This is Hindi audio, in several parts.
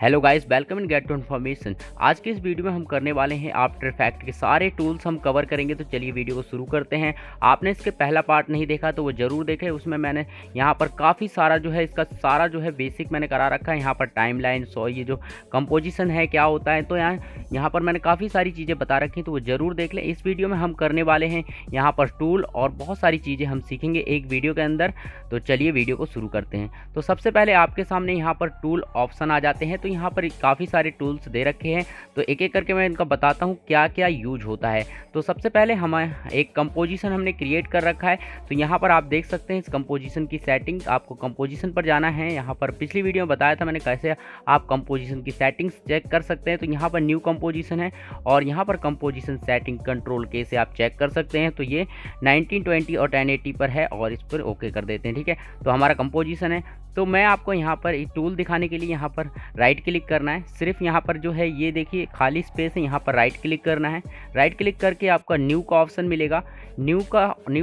Hello guys, welcome in gate to information. आज के इस वीडियो में हम करने वाले हैं आफ्टर इफेक्ट के सारे टूल्स हम कवर करेंगे। तो चलिए वीडियो को शुरू करते हैं। आपने इसके पहला पार्ट नहीं देखा तो वो ज़रूर देखें। उसमें मैंने यहाँ पर काफ़ी सारा जो है इसका सारा जो है बेसिक मैंने करा रखा है। यहाँ पर टाइमलाइन ये जो कंपोजिशन है क्या होता है, तो यहाँ पर मैंने काफ़ी सारी चीज़ें बता रखी हैं, तो वो ज़रूर देख लें। इस वीडियो में हम करने वाले हैं यहाँ पर टूल और बहुत सारी चीज़ें हम सीखेंगे एक वीडियो के अंदर। तो चलिए वीडियो को शुरू करते हैं। तो सबसे पहले आपके सामने यहाँ पर टूल ऑप्शन आ जाते हैं। तो यहाँ पर काफ़ी सारे टूल्स दे रखे हैं, तो एक एक करके मैं इनका बताता हूँ क्या क्या यूज होता है। तो सबसे पहले हम एक कंपोजिशन हमने क्रिएट कर रखा है। तो यहाँ पर आप देख सकते हैं इस कंपोजिशन की सेटिंग। आपको कंपोजिशन पर जाना है। यहाँ पर पिछली वीडियो में बताया था मैंने कैसे आप कंपोजिशन की सेटिंग्स चेक कर सकते हैं। तो यहाँ पर न्यू कंपोजिशन है और यहाँ पर कंपोजिशन सेटिंग कंट्रोल के से आप चेक कर सकते हैं। तो ये 1920 और 1080 पर है और इस पर ओके कर देते हैं। ठीक है, तो हमारा कंपोजिशन है। तो मैं आपको यहाँ पर एक टूल दिखाने के लिए यहाँ पर राइट क्लिक करना है। सिर्फ यहाँ पर जो है ये देखिए खाली स्पेस है, यहाँ पर राइट क्लिक करना है। राइट क्लिक करके आपका न्यू का ऑप्शन मिलेगा। न्यू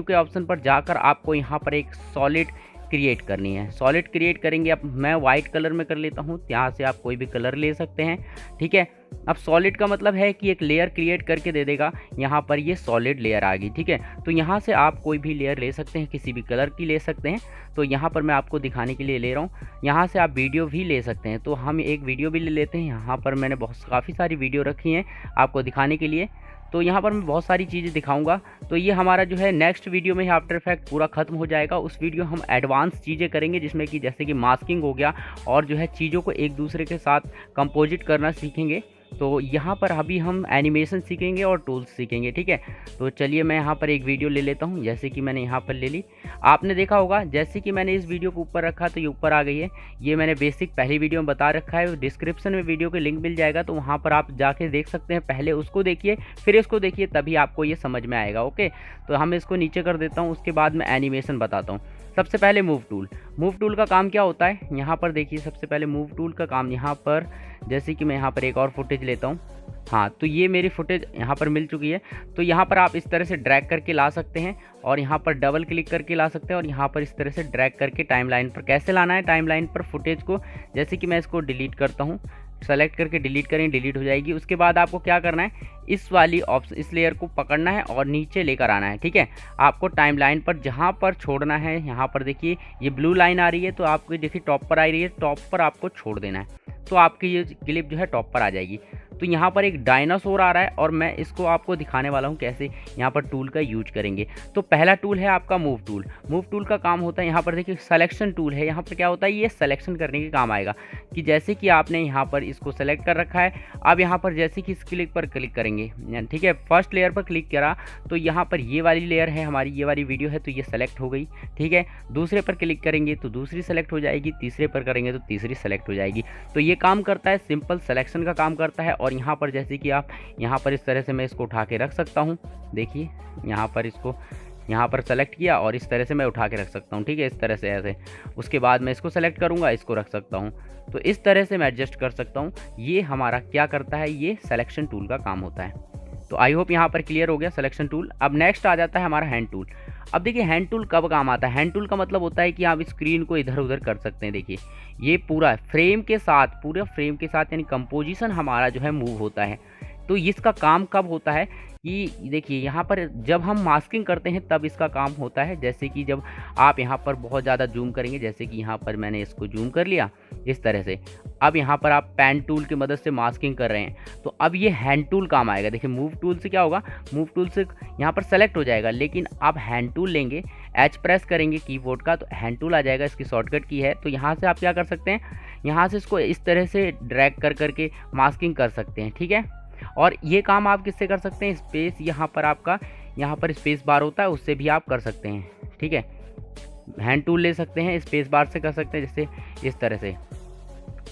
के ऑप्शन पर जाकर आपको यहाँ पर एक सॉलिड क्रिएट करनी है। सॉलिड क्रिएट करेंगे। अब मैं वाइट कलर में कर लेता हूँ, यहाँ से आप कोई भी कलर ले सकते हैं। ठीक है, अब सॉलिड का मतलब है कि एक लेयर क्रिएट करके दे देगा। यहाँ पर ये सॉलिड लेयर आ गई। ठीक है, तो यहाँ से आप कोई भी लेयर ले सकते हैं, किसी भी कलर की ले सकते हैं। तो यहाँ पर मैं आपको दिखाने के लिए ले रहा हूँ। यहाँ से आप वीडियो भी ले सकते हैं। तो हम एक वीडियो भी ले लेते हैं। यहाँ पर मैंने काफ़ी सारी वीडियो रखी हैं आपको दिखाने के लिए। तो यहाँ पर मैं बहुत सारी चीज़ें दिखाऊंगा। तो ये हमारा जो है नेक्स्ट वीडियो में आफ्टर इफेक्ट पूरा खत्म हो जाएगा। उस वीडियो हम एडवांस चीज़ें करेंगे, जिसमें कि जैसे कि मास्किंग हो गया और जो है चीज़ों को एक दूसरे के साथ कंपोजिट करना सीखेंगे। तो यहाँ पर अभी हम एनिमेशन सीखेंगे और टूल्स सीखेंगे। ठीक है, तो चलिए मैं यहाँ पर एक वीडियो ले लेता हूँ। जैसे कि मैंने यहाँ पर ले ली, आपने देखा होगा जैसे कि मैंने इस वीडियो को ऊपर रखा तो ये ऊपर आ गई है। ये मैंने बेसिक पहली वीडियो में बता रखा है। डिस्क्रिप्शन में वीडियो के लिंक मिल जाएगा, तो वहाँ पर आप जाके देख सकते हैं। पहले उसको देखिए फिर इसको देखिए, तभी आपको ये समझ में आएगा। ओके, तो हम इसको नीचे कर देता हूँ, उसके बाद मैं एनिमेशन बताता हूँ। सबसे पहले मूव टूल का काम क्या होता है, यहाँ पर देखिए। सबसे पहले मूव टूल का काम यहाँ पर, जैसे कि मैं यहाँ पर एक और फुटेज लेता हूँ। हाँ, तो ये मेरी फुटेज यहाँ पर मिल चुकी है। तो यहाँ पर आप इस तरह से ड्रैग करके ला सकते हैं और यहाँ पर डबल क्लिक करके ला सकते हैं और यहाँ पर इस तरह से ड्रैग करके टाइमलाइन पर कैसे लाना है, टाइमलाइन पर फुटेज को। जैसे कि मैं इसको डिलीट करता हूँ, सेलेक्ट करके डिलीट करें, डिलीट हो जाएगी। उसके बाद आपको क्या करना है, इस वाली ऑप्शन इस लेयर को पकड़ना है और नीचे लेकर आना है। ठीक है, आपको टाइमलाइन पर जहाँ पर छोड़ना है, यहाँ पर देखिए ये ब्लू लाइन आ रही है, तो आपको देखिए टॉप पर आ रही है, टॉप पर आपको छोड़ देना है। तो आपकी ये क्लिप जो है टॉप पर आ जाएगी। तो यहाँ पर एक डायनासोर आ रहा है और मैं इसको आपको दिखाने वाला हूँ कैसे यहाँ पर टूल का यूज करेंगे। तो पहला टूल है आपका मूव टूल। मूव टूल का काम होता है, यहाँ पर देखिए सिलेक्शन टूल है। यहाँ पर क्या होता है, ये सिलेक्शन करने के काम आएगा कि जैसे कि आपने यहाँ पर इसको सेलेक्ट कर रखा है। अब यहाँ पर जैसे कि इस क्लिक पर क्लिक करेंगे, ठीक है, फर्स्ट लेयर पर क्लिक करा तो यहाँ पर ये वाली लेयर है हमारी, ये वाली वीडियो है, तो ये सेलेक्ट हो गई। ठीक है, दूसरे पर क्लिक करेंगे तो दूसरी सेलेक्ट हो जाएगी, तीसरे पर करेंगे तो तीसरी सेलेक्ट हो जाएगी। तो ये काम करता है, सिंपल सिलेक्शन का काम करता है। और यहाँ पर जैसे कि आप यहाँ पर इस तरह से मैं इसको उठा के रख सकता हूँ। देखिए यहाँ पर इसको यहाँ पर सेलेक्ट किया और इस तरह से मैं उठा के रख सकता हूँ। ठीक है, इस तरह से ऐसे। उसके बाद मैं इसको सेलेक्ट करूँगा, इसको रख सकता हूँ। तो इस तरह से मैं एडजस्ट कर सकता हूँ। ये हमारा क्या करता है, ये सिलेक्शन टूल का काम होता है। तो आई होप यहाँ पर क्लियर हो गया सिलेक्शन टूल। अब नेक्स्ट आ जाता है हमारा हैंड टूल। अब देखिए हैंड टूल कब काम आता है। हैंड टूल का मतलब होता है कि आप स्क्रीन को इधर उधर कर सकते हैं। देखिए ये पूरा फ्रेम के साथ, पूरे फ्रेम के साथ यानी कंपोजिशन हमारा जो है मूव होता है। तो इसका काम कब होता है कि देखिए यहाँ पर जब हम मास्किंग करते हैं तब इसका काम होता है। जैसे कि जब आप यहाँ पर बहुत ज़्यादा जूम करेंगे, जैसे कि यहाँ पर मैंने इसको जूम कर लिया इस तरह से। अब यहाँ पर आप पेन टूल की मदद से मास्किंग कर रहे हैं, तो अब ये हैंड टूल काम आएगा। देखिए मूव टूल से क्या होगा, मूव टूल से यहाँ पर सेलेक्ट हो जाएगा, लेकिन आप हैंड टूल लेंगे, एच प्रेस करेंगे कीबोर्ड का, तो हैंड टूल आ जाएगा। इसकी शॉर्टकट की है। तो यहाँ से आप क्या कर सकते हैं, यहाँ से इसको इस तरह से ड्रैग कर करके मास्किंग कर सकते हैं। ठीक है, और ये काम आप किससे कर सकते हैं, स्पेस यहाँ पर आपका यहाँ पर स्पेस बार होता है, उससे भी आप कर सकते हैं। ठीक है, हैंड टूल ले सकते हैं, स्पेस बार से कर सकते हैं, जैसे इस तरह से।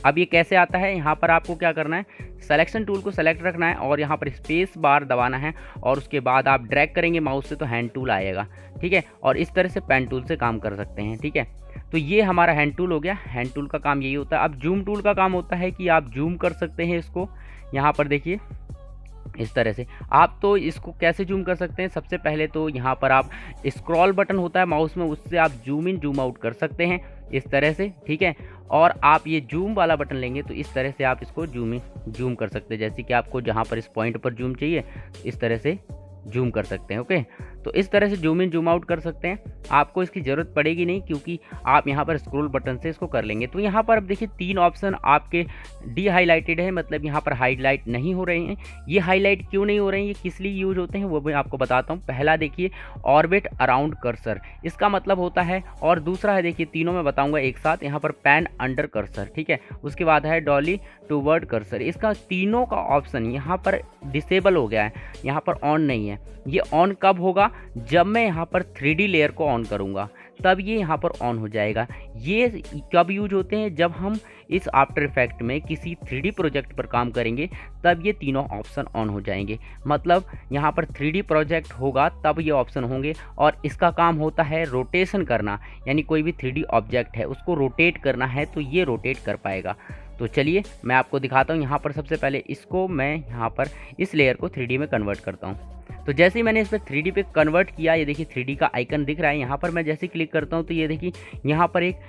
अब ये कैसे आता है, यहाँ पर आपको क्या करना है, सिलेक्शन टूल को सेलेक्ट रखना है और यहाँ पर स्पेस बार दबाना है और उसके बाद आप ड्रैग करेंगे माउस से तो हैंड टूल आएगा। ठीक है, और इस तरह से पेन टूल से काम कर सकते हैं। ठीक है, तो ये हमारा हैंड टूल हो गया। हैंड टूल का काम यही होता है। अब जूम टूल का काम होता है कि आप जूम कर सकते हैं इसको। यहाँ पर देखिए इस तरह से। आप तो इसको कैसे जूम कर सकते हैं, सबसे पहले तो यहाँ पर आप स्क्रॉल बटन होता है माउस में, उससे आप जूम इन जूम आउट कर सकते हैं इस तरह से, ठीक है। और आप ये जूम वाला बटन लेंगे तो इस तरह से आप इसको जूम इन जूम कर सकते हैं, जैसे कि आपको जहाँ पर इस पॉइंट पर जूम चाहिए इस तरह से जूम कर सकते हैं। ओके, तो इस तरह से जूम इन जूम आउट कर सकते हैं। आपको इसकी ज़रूरत पड़ेगी नहीं, क्योंकि आप यहाँ पर स्क्रॉल बटन से इसको कर लेंगे। तो यहाँ पर अब देखिए 3 ऑप्शन आपके डी हाईलाइटेड है, मतलब यहाँ पर हाईलाइट नहीं हो रहे हैं। ये हाईलाइट क्यों नहीं हो रहे हैं, ये किस लिए यूज होते हैं वो भी आपको बताता हूँ। पहला देखिए ऑर्बिट अराउंड कर्सर, इसका मतलब होता है, और दूसरा है देखिए तीनों में बताऊँगा एक साथ, यहाँ पर पैन अंडर कर्सर, ठीक है। उसके बाद है डॉली टूवर्ड कर्सर, इसका तीनों का ऑप्शन यहाँ पर डिसेबल हो गया है, यहाँ पर ऑन नहीं है। ये ऑन कब होगा, जब मैं यहाँ पर 3D लेयर को ऑन करूँगा तब ये यहाँ पर ऑन हो जाएगा। ये कब यूज होते हैं, जब हम इस आफ्टर इफेक्ट में किसी 3D प्रोजेक्ट पर काम करेंगे तब ये तीनों ऑप्शन ऑन हो जाएंगे। मतलब यहाँ पर 3D प्रोजेक्ट होगा तब ये ऑप्शन होंगे, और इसका काम होता है रोटेशन करना, यानी कोई भी 3D ऑब्जेक्ट है उसको रोटेट करना है तो ये रोटेट कर पाएगा। तो चलिए मैं आपको दिखाता हूँ। यहाँ पर सबसे पहले इसको मैं यहाँ पर इस लेयर को 3D में कन्वर्ट करता हूँ। तो जैसे ही मैंने इस पर 3D पे कन्वर्ट किया, ये देखिए 3D का आइकन दिख रहा है। यहाँ पर मैं जैसे क्लिक करता हूँ तो ये देखिए यहाँ पर एक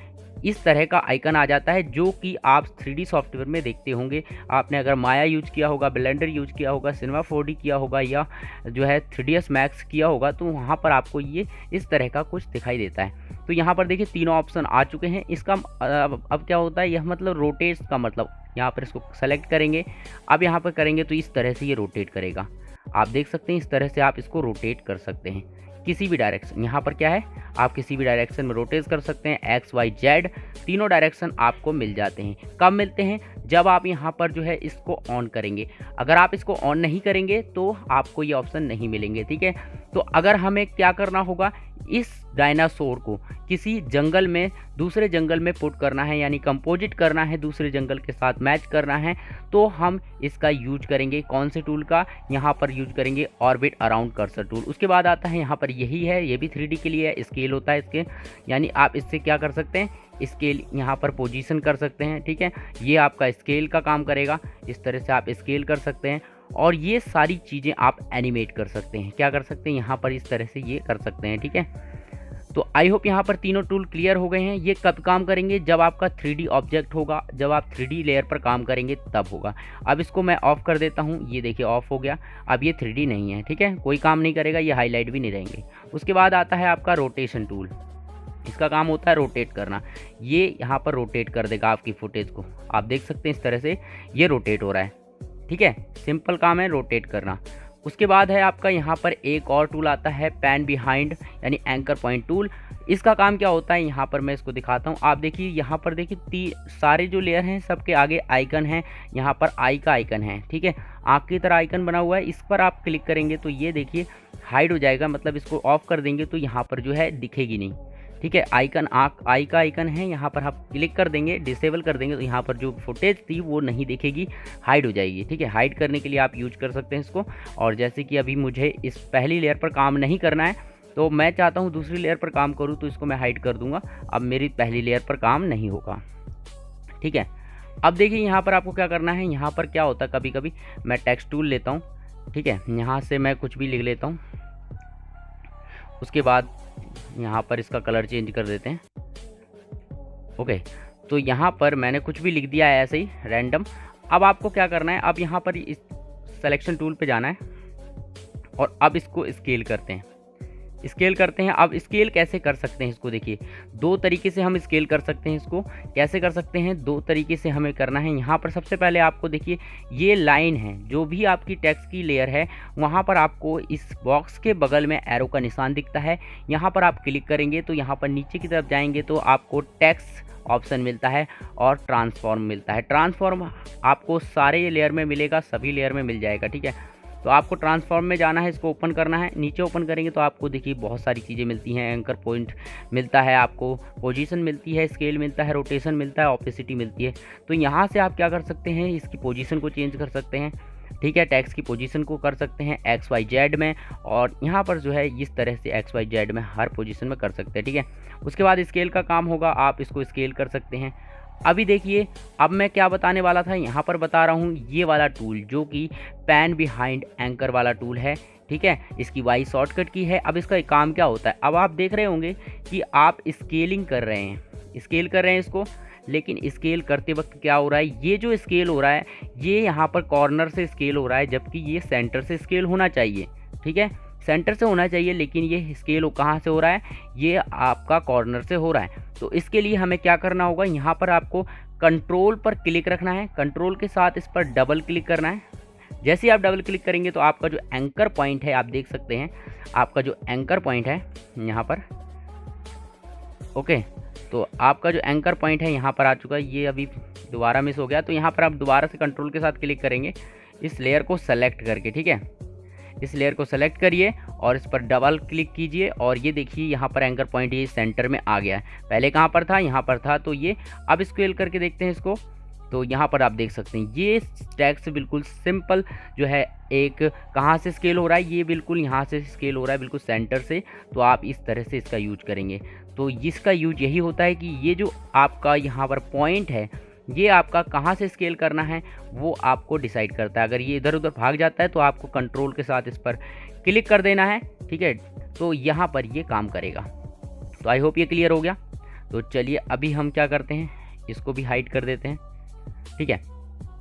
इस तरह का आइकन आ जाता है, जो कि आप 3D सॉफ्टवेयर में देखते होंगे। आपने अगर माया यूज किया होगा, ब्लेंडर यूज किया होगा, सिनेमा 4D किया होगा, या जो है 3ds मैक्स किया होगा, तो वहाँ पर आपको ये इस तरह का कुछ दिखाई देता है। तो यहाँ पर देखिए तीनों ऑप्शन आ चुके हैं। इसका अब क्या होता है, यह मतलब रोटेट का मतलब, यहाँ पर इसको सेलेक्ट करेंगे, अब यहाँ पर करेंगे तो इस तरह से ये रोटेट करेगा। आप देख सकते हैं इस तरह से आप इसको रोटेट कर सकते हैं किसी भी डायरेक्शन। यहाँ पर क्या है, आप किसी भी डायरेक्शन में रोटेट कर सकते हैं। एक्स वाई जेड तीनों डायरेक्शन आपको मिल जाते हैं। कब मिलते हैं, जब आप यहाँ पर जो है इसको ऑन करेंगे। अगर आप इसको ऑन नहीं करेंगे तो आपको ये ऑप्शन नहीं मिलेंगे, ठीक है। तो अगर हमें क्या करना होगा, इस डायनासोर को किसी जंगल में दूसरे जंगल में पुट करना है, यानी कंपोजिट करना है, दूसरे जंगल के साथ मैच करना है, तो हम इसका यूज करेंगे। कौन से टूल का, यहाँ पर यूज करेंगे ऑर्बिट अराउंड कर्सर टूल। उसके बाद आता है यहाँ पर यही है, ये भी 3D के लिए है, स्केल होता है इसके, यानी आप इससे क्या कर सकते हैं, स्केल यहाँ पर पोजीशन कर सकते हैं, ठीक है। ये आपका स्केल का काम करेगा, इस तरह से आप स्केल कर सकते हैं। और ये सारी चीज़ें आप एनिमेट कर सकते हैं, क्या कर सकते हैं, यहाँ पर इस तरह से ये कर सकते हैं, ठीक है। तो आई होप यहाँ पर तीनों टूल क्लियर हो गए हैं। ये कब काम करेंगे, जब आपका 3D ऑब्जेक्ट होगा, जब आप 3D लेयर पर काम करेंगे तब होगा। अब इसको मैं ऑफ़ कर देता हूँ, ये देखिए ऑफ हो गया। अब ये 3D नहीं है, ठीक है, कोई काम नहीं करेगा, ये हाईलाइट भी नहीं रहेंगे। उसके बाद आता है आपका रोटेशन टूल, इसका काम होता है रोटेट करना। ये यहाँ पर रोटेट कर देगा आपकी फुटेज को, आप देख सकते हैं इस तरह से ये रोटेट हो रहा है, ठीक है। सिंपल काम है रोटेट करना। उसके बाद है आपका यहाँ पर एक और टूल आता है पैन बिहाइंड, यानी एंकर पॉइंट टूल। इसका काम क्या होता है, यहाँ पर मैं इसको दिखाता हूँ। आप देखिए यहाँ पर देखिए सारे जो लेयर हैं सबके आगे आइकन है, यहाँ पर आई का आइकन है, ठीक है, आँख की तरह आइकन बना हुआ है। इस पर आप क्लिक करेंगे तो ये देखिए हाइड हो जाएगा, मतलब इसको ऑफ कर देंगे तो यहाँ पर जो है दिखेगी नहीं, ठीक है। आइकन आई का आइकन है, यहाँ पर आप क्लिक कर देंगे, डिसेबल कर देंगे तो यहाँ पर जो फुटेज थी वो नहीं दिखेगी, हाइड हो जाएगी, ठीक है। हाइड करने के लिए आप यूज कर सकते हैं इसको। और जैसे कि अभी मुझे इस पहली लेयर पर काम नहीं करना है, तो मैं चाहता हूँ दूसरी लेयर पर काम करूँ, तो इसको मैं हाइड कर दूंगा। अब मेरी पहली लेयर पर काम नहीं होगा, ठीक है। अब देखिए यहाँ पर आपको क्या करना है, यहाँ पर क्या होता है, कभी कभी मैं टेक्स्ट टूल लेता हूँ, ठीक है, यहाँ से मैं कुछ भी लिख लेता हूँ। उसके बाद यहाँ पर इसका कलर चेंज कर देते हैं, ओके। तो यहाँ पर मैंने कुछ भी लिख दिया है ऐसे ही रैंडम। अब आपको क्या करना है, अब यहाँ पर इस सिलेक्शन टूल पे जाना है और अब इसको स्केल करते हैं, स्केल करते हैं। अब स्केल कैसे कर सकते हैं इसको देखिए, दो तरीके से हम स्केल कर सकते हैं। इसको कैसे कर सकते हैं, दो तरीके से हमें करना है। यहाँ पर सबसे पहले आपको देखिए ये लाइन है, जो भी आपकी टेक्स्ट की लेयर है वहाँ पर आपको इस बॉक्स के बगल में एरो का निशान दिखता है। यहाँ पर आप क्लिक करेंगे तो यहाँ पर नीचे की तरफ जाएंगे तो आपको टेक्स्ट ऑप्शन मिलता है और ट्रांसफॉर्म मिलता है। ट्रांसफॉर्म आपको सारे लेयर में मिलेगा, सभी लेयर में मिल जाएगा, ठीक है। तो आपको ट्रांसफॉर्म में जाना है, इसको ओपन करना है। नीचे ओपन करेंगे तो आपको देखिए बहुत सारी चीज़ें मिलती हैं, एंकर पॉइंट मिलता है, आपको पोजीशन मिलती है, स्केल मिलता है, रोटेशन मिलता है, ऑपेसिटी मिलती है। तो यहाँ से आप क्या कर सकते हैं, इसकी पोजीशन को चेंज कर सकते हैं, ठीक है। टेक्स्ट की पोजीशन को कर सकते हैं एक्स वाई जेड में, और यहाँ पर जो है इस तरह से एक्स वाई जेड में हर पोजीशन में कर सकते हैं, ठीक है। उसके बाद स्केल का काम होगा, आप इसको स्केल कर सकते हैं। अभी देखिए, अब मैं क्या बताने वाला था, यहाँ पर बता रहा हूँ ये वाला टूल जो कि पैन बिहाइंड एंकर वाला टूल है, ठीक है। इसकी वाई शॉर्टकट की है। अब इसका काम क्या होता है, अब आप देख रहे होंगे कि आप स्केलिंग कर रहे हैं, स्केल कर रहे हैं इसको, लेकिन स्केल करते वक्त क्या हो रहा है, ये जो स्केल हो रहा है ये यहाँ पर कॉर्नर से स्केल हो रहा है, जबकि ये सेंटर से स्केल होना चाहिए, ठीक है, सेंटर से होना चाहिए, लेकिन ये स्केल कहाँ से हो रहा है, ये आपका कॉर्नर से हो रहा है। तो इसके लिए हमें क्या करना होगा, यहाँ पर आपको कंट्रोल पर क्लिक रखना है, कंट्रोल के साथ इस पर डबल क्लिक करना है। जैसे ही आप डबल क्लिक करेंगे तो आपका जो एंकर पॉइंट है, आप देख सकते हैं आपका जो एंकर पॉइंट है यहाँ पर, ओके, तो आपका जो एंकर पॉइंट है यहाँ पर आ चुका है। ये अभी दोबारा मिस हो गया, तो यहाँ पर आप दोबारा से कंट्रोल के साथ क्लिक करेंगे इस लेयर को सेलेक्ट करके, ठीक है, इस लेयर को सेलेक्ट करिए और इस पर डबल क्लिक कीजिए और ये देखिए यहाँ पर एंकर पॉइंट ये सेंटर में आ गया है। पहले कहाँ पर था, यहाँ पर था, तो ये अब स्केल करके देखते हैं इसको, तो यहाँ पर आप देख सकते हैं ये टेक्स्ट बिल्कुल सिंपल जो है, एक कहाँ से स्केल हो रहा है, ये बिल्कुल यहाँ से स्केल हो रहा है, बिल्कुल सेंटर से। तो आप इस तरह से इसका यूज करेंगे, तो इसका यूज यही होता है कि ये जो आपका यहाँ पर पॉइंट है ये आपका कहाँ से स्केल करना है वो आपको डिसाइड करता है। अगर ये इधर उधर भाग जाता है तो आपको कंट्रोल के साथ इस पर क्लिक कर देना है, ठीक है, तो यहाँ पर ये काम करेगा। तो आई होप ये क्लियर हो गया। तो चलिए अभी हम क्या करते हैं, इसको भी हाइड कर देते हैं, ठीक है।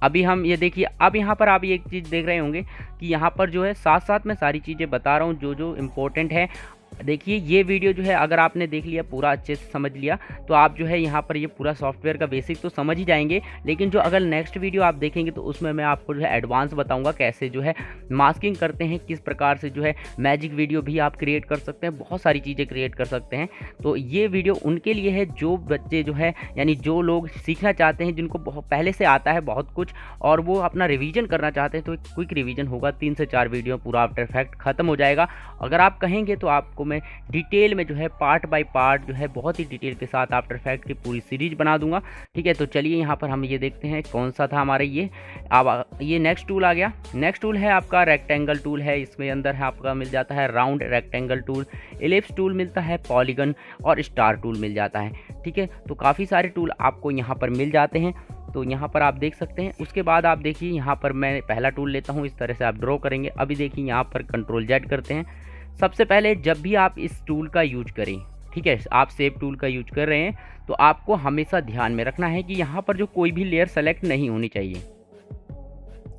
अभी हम ये देखिए, अब यहाँ पर आप ये एक चीज़ देख रहे होंगे कि यहाँ पर जो है साथ साथ मैं सारी चीज़ें बता रहा हूँ जो जो इम्पोर्टेंट है। देखिए ये वीडियो जो है अगर आपने देख लिया, पूरा अच्छे से समझ लिया, तो आप जो है यहाँ पर ये पूरा सॉफ्टवेयर का बेसिक तो समझ ही जाएंगे। लेकिन जो अगर नेक्स्ट वीडियो आप देखेंगे तो उसमें मैं आपको जो है एडवांस बताऊंगा कैसे जो है मास्किंग करते हैं, किस प्रकार से जो है मैजिक वीडियो भी आप क्रिएट कर सकते हैं, बहुत सारी चीज़ें क्रिएट कर सकते हैं। तो ये वीडियो उनके लिए है जो बच्चे जो है, यानी जो लोग सीखना चाहते हैं, जिनको बहुत पहले से आता है बहुत कुछ और वो अपना रिवीजन करना चाहते हैं। तो एक क्विक रिवीजन होगा, 3 से 4 वीडियो पूरा आफ्टर इफेक्ट खत्म हो जाएगा। अगर आप कहेंगे तो आपको मैं डिटेल में जो है पार्ट बाय पार्ट जो है बहुत ही डिटेल के साथ आफ्टर इफेक्ट की पूरी सीरीज बना दूंगा, ठीक है। तो चलिए यहाँ पर हम ये देखते हैं कौन सा था हमारा ये। अब ये नेक्स्ट टूल आ गया। नेक्स्ट टूल है आपका रेक्टेंगल टूल है, इसमें अंदर है आपका मिल जाता है round rectangle tool, ellipse tool मिलता है, पॉलीगन और स्टार टूल मिल जाता है, ठीक है। तो काफ़ी सारे टूल आपको यहाँ पर मिल जाते हैं, तो यहाँ पर आप देख सकते हैं। उसके बाद आप देखिए यहाँ पर मैं पहला टूल लेता हूँ, इस तरह से आप ड्रॉ करेंगे। अभी देखिए यहाँ पर कंट्रोल जेड करते हैं। सबसे पहले जब भी आप इस टूल का यूज करें, ठीक है, आप शेप टूल का यूज कर रहे हैं, तो आपको हमेशा ध्यान में रखना है कि यहाँ पर जो कोई भी लेयर सेलेक्ट नहीं होनी चाहिए,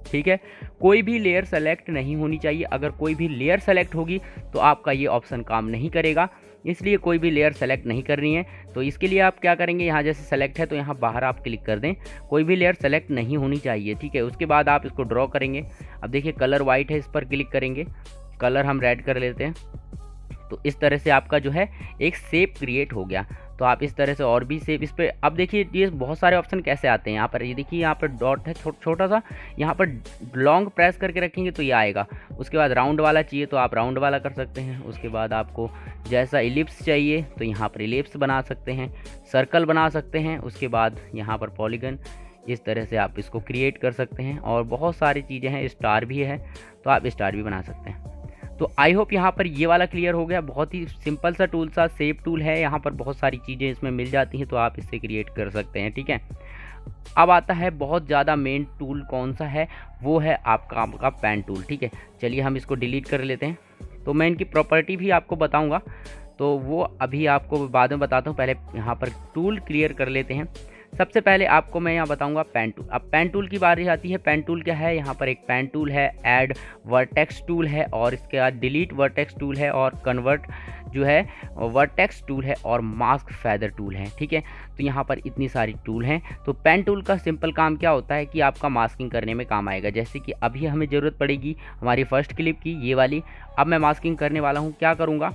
ठीक है, कोई भी लेयर सेलेक्ट नहीं होनी चाहिए। अगर कोई भी लेयर सेलेक्ट होगी तो आपका ये ऑप्शन काम नहीं करेगा, इसलिए कोई भी लेयर सेलेक्ट नहीं करनी है। तो इसके लिए आप क्या करेंगे, यहाँ जैसे सेलेक्ट है तो यहाँ बाहर आप क्लिक कर दें, कोई भी लेयर सेलेक्ट नहीं होनी चाहिए, ठीक है। उसके बाद आप इसको ड्रॉ करेंगे। अब देखिए कलर वाइट है, इस पर क्लिक करेंगे, कलर हम रेड कर लेते हैं। तो इस तरह से आपका जो है एक शेप क्रिएट हो गया। तो आप इस तरह से और भी शेप इस पर, अब देखिए ये बहुत सारे ऑप्शन कैसे आते हैं यहाँ पर, ये देखिए यहाँ पर डॉट है छोटा सा, यहाँ पर लॉन्ग प्रेस करके रखेंगे तो ये आएगा। उसके बाद राउंड वाला चाहिए तो आप राउंड वाला कर सकते हैं। उसके बाद आपको जैसा इलिप्स चाहिए तो यहाँ पर इलिप्स बना सकते हैं, सर्कल बना सकते हैं। उसके बाद यहाँ पर पॉलीगन, इस तरह से आप इसको क्रिएट कर सकते हैं। और बहुत सारी चीज़ें हैं, स्टार भी है तो आप स्टार भी बना सकते हैं। तो आई होप यहाँ पर ये वाला क्लियर हो गया। बहुत ही सिंपल सा टूल सा शेप टूल है, यहाँ पर बहुत सारी चीज़ें इसमें मिल जाती हैं तो आप इससे क्रिएट कर सकते हैं, ठीक है। अब आता है बहुत ज़्यादा मेन टूल कौन सा है, वो है आपका पेन टूल, ठीक है। चलिए हम इसको डिलीट कर लेते हैं। तो मैं इनकी प्रॉपर्टी भी आपको बताऊँगा, तो वो अभी आपको बाद में बताता हूँ। पहले यहाँ पर टूल क्लियर कर लेते हैं। सबसे पहले आपको मैं यहाँ बताऊंगा पेन टूल। अब पेन टूल की बारी आती है। पेन टूल क्या है, यहाँ पर एक पेन टूल है, ऐड वर्टेक्स टूल है, और इसके बाद डिलीट वर्टेक्स टूल है, और कन्वर्ट जो है वर्टेक्स टूल है, और मास्क फेदर टूल है, ठीक है। तो यहाँ पर इतनी सारी टूल हैं। तो पेन टूल का सिंपल काम क्या होता है कि आपका मास्किंग करने में काम आएगा। जैसे कि अभी हमें ज़रूरत पड़ेगी हमारी फर्स्ट क्लिप की, ये वाली। अब मैं मास्किंग करने वाला हूँ, क्या करूँगा,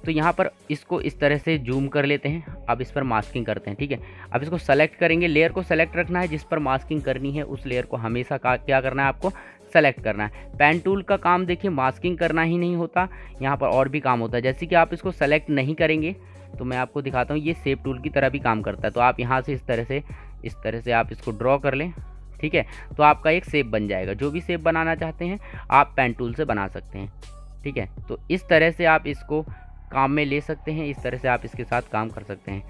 तो यहाँ पर इसको इस तरह से जूम कर लेते हैं। अब इस पर मास्किंग करते हैं, ठीक है। अब इसको सेलेक्ट करेंगे, लेयर को सेलेक्ट रखना है, जिस पर मास्किंग करनी है उस लेयर को हमेशा क्या करना है, आपको सेलेक्ट करना है। पेन टूल का काम देखिए मास्किंग करना ही नहीं होता, यहाँ पर और भी काम होता है। जैसे कि आप इसको सेलेक्ट नहीं करेंगे तो मैं आपको दिखाता हूँ, ये शेप टूल की तरह भी काम करता है। तो आप यहाँ से इस तरह से आप इसको ड्रॉ कर लें, ठीक है। तो आपका एक शेप बन जाएगा। जो भी शेप बनाना चाहते हैं आप पेन टूल से बना सकते हैं, ठीक है। तो इस तरह से आप इसको काम में ले सकते हैं, इस तरह से आप इसके साथ काम कर सकते हैं।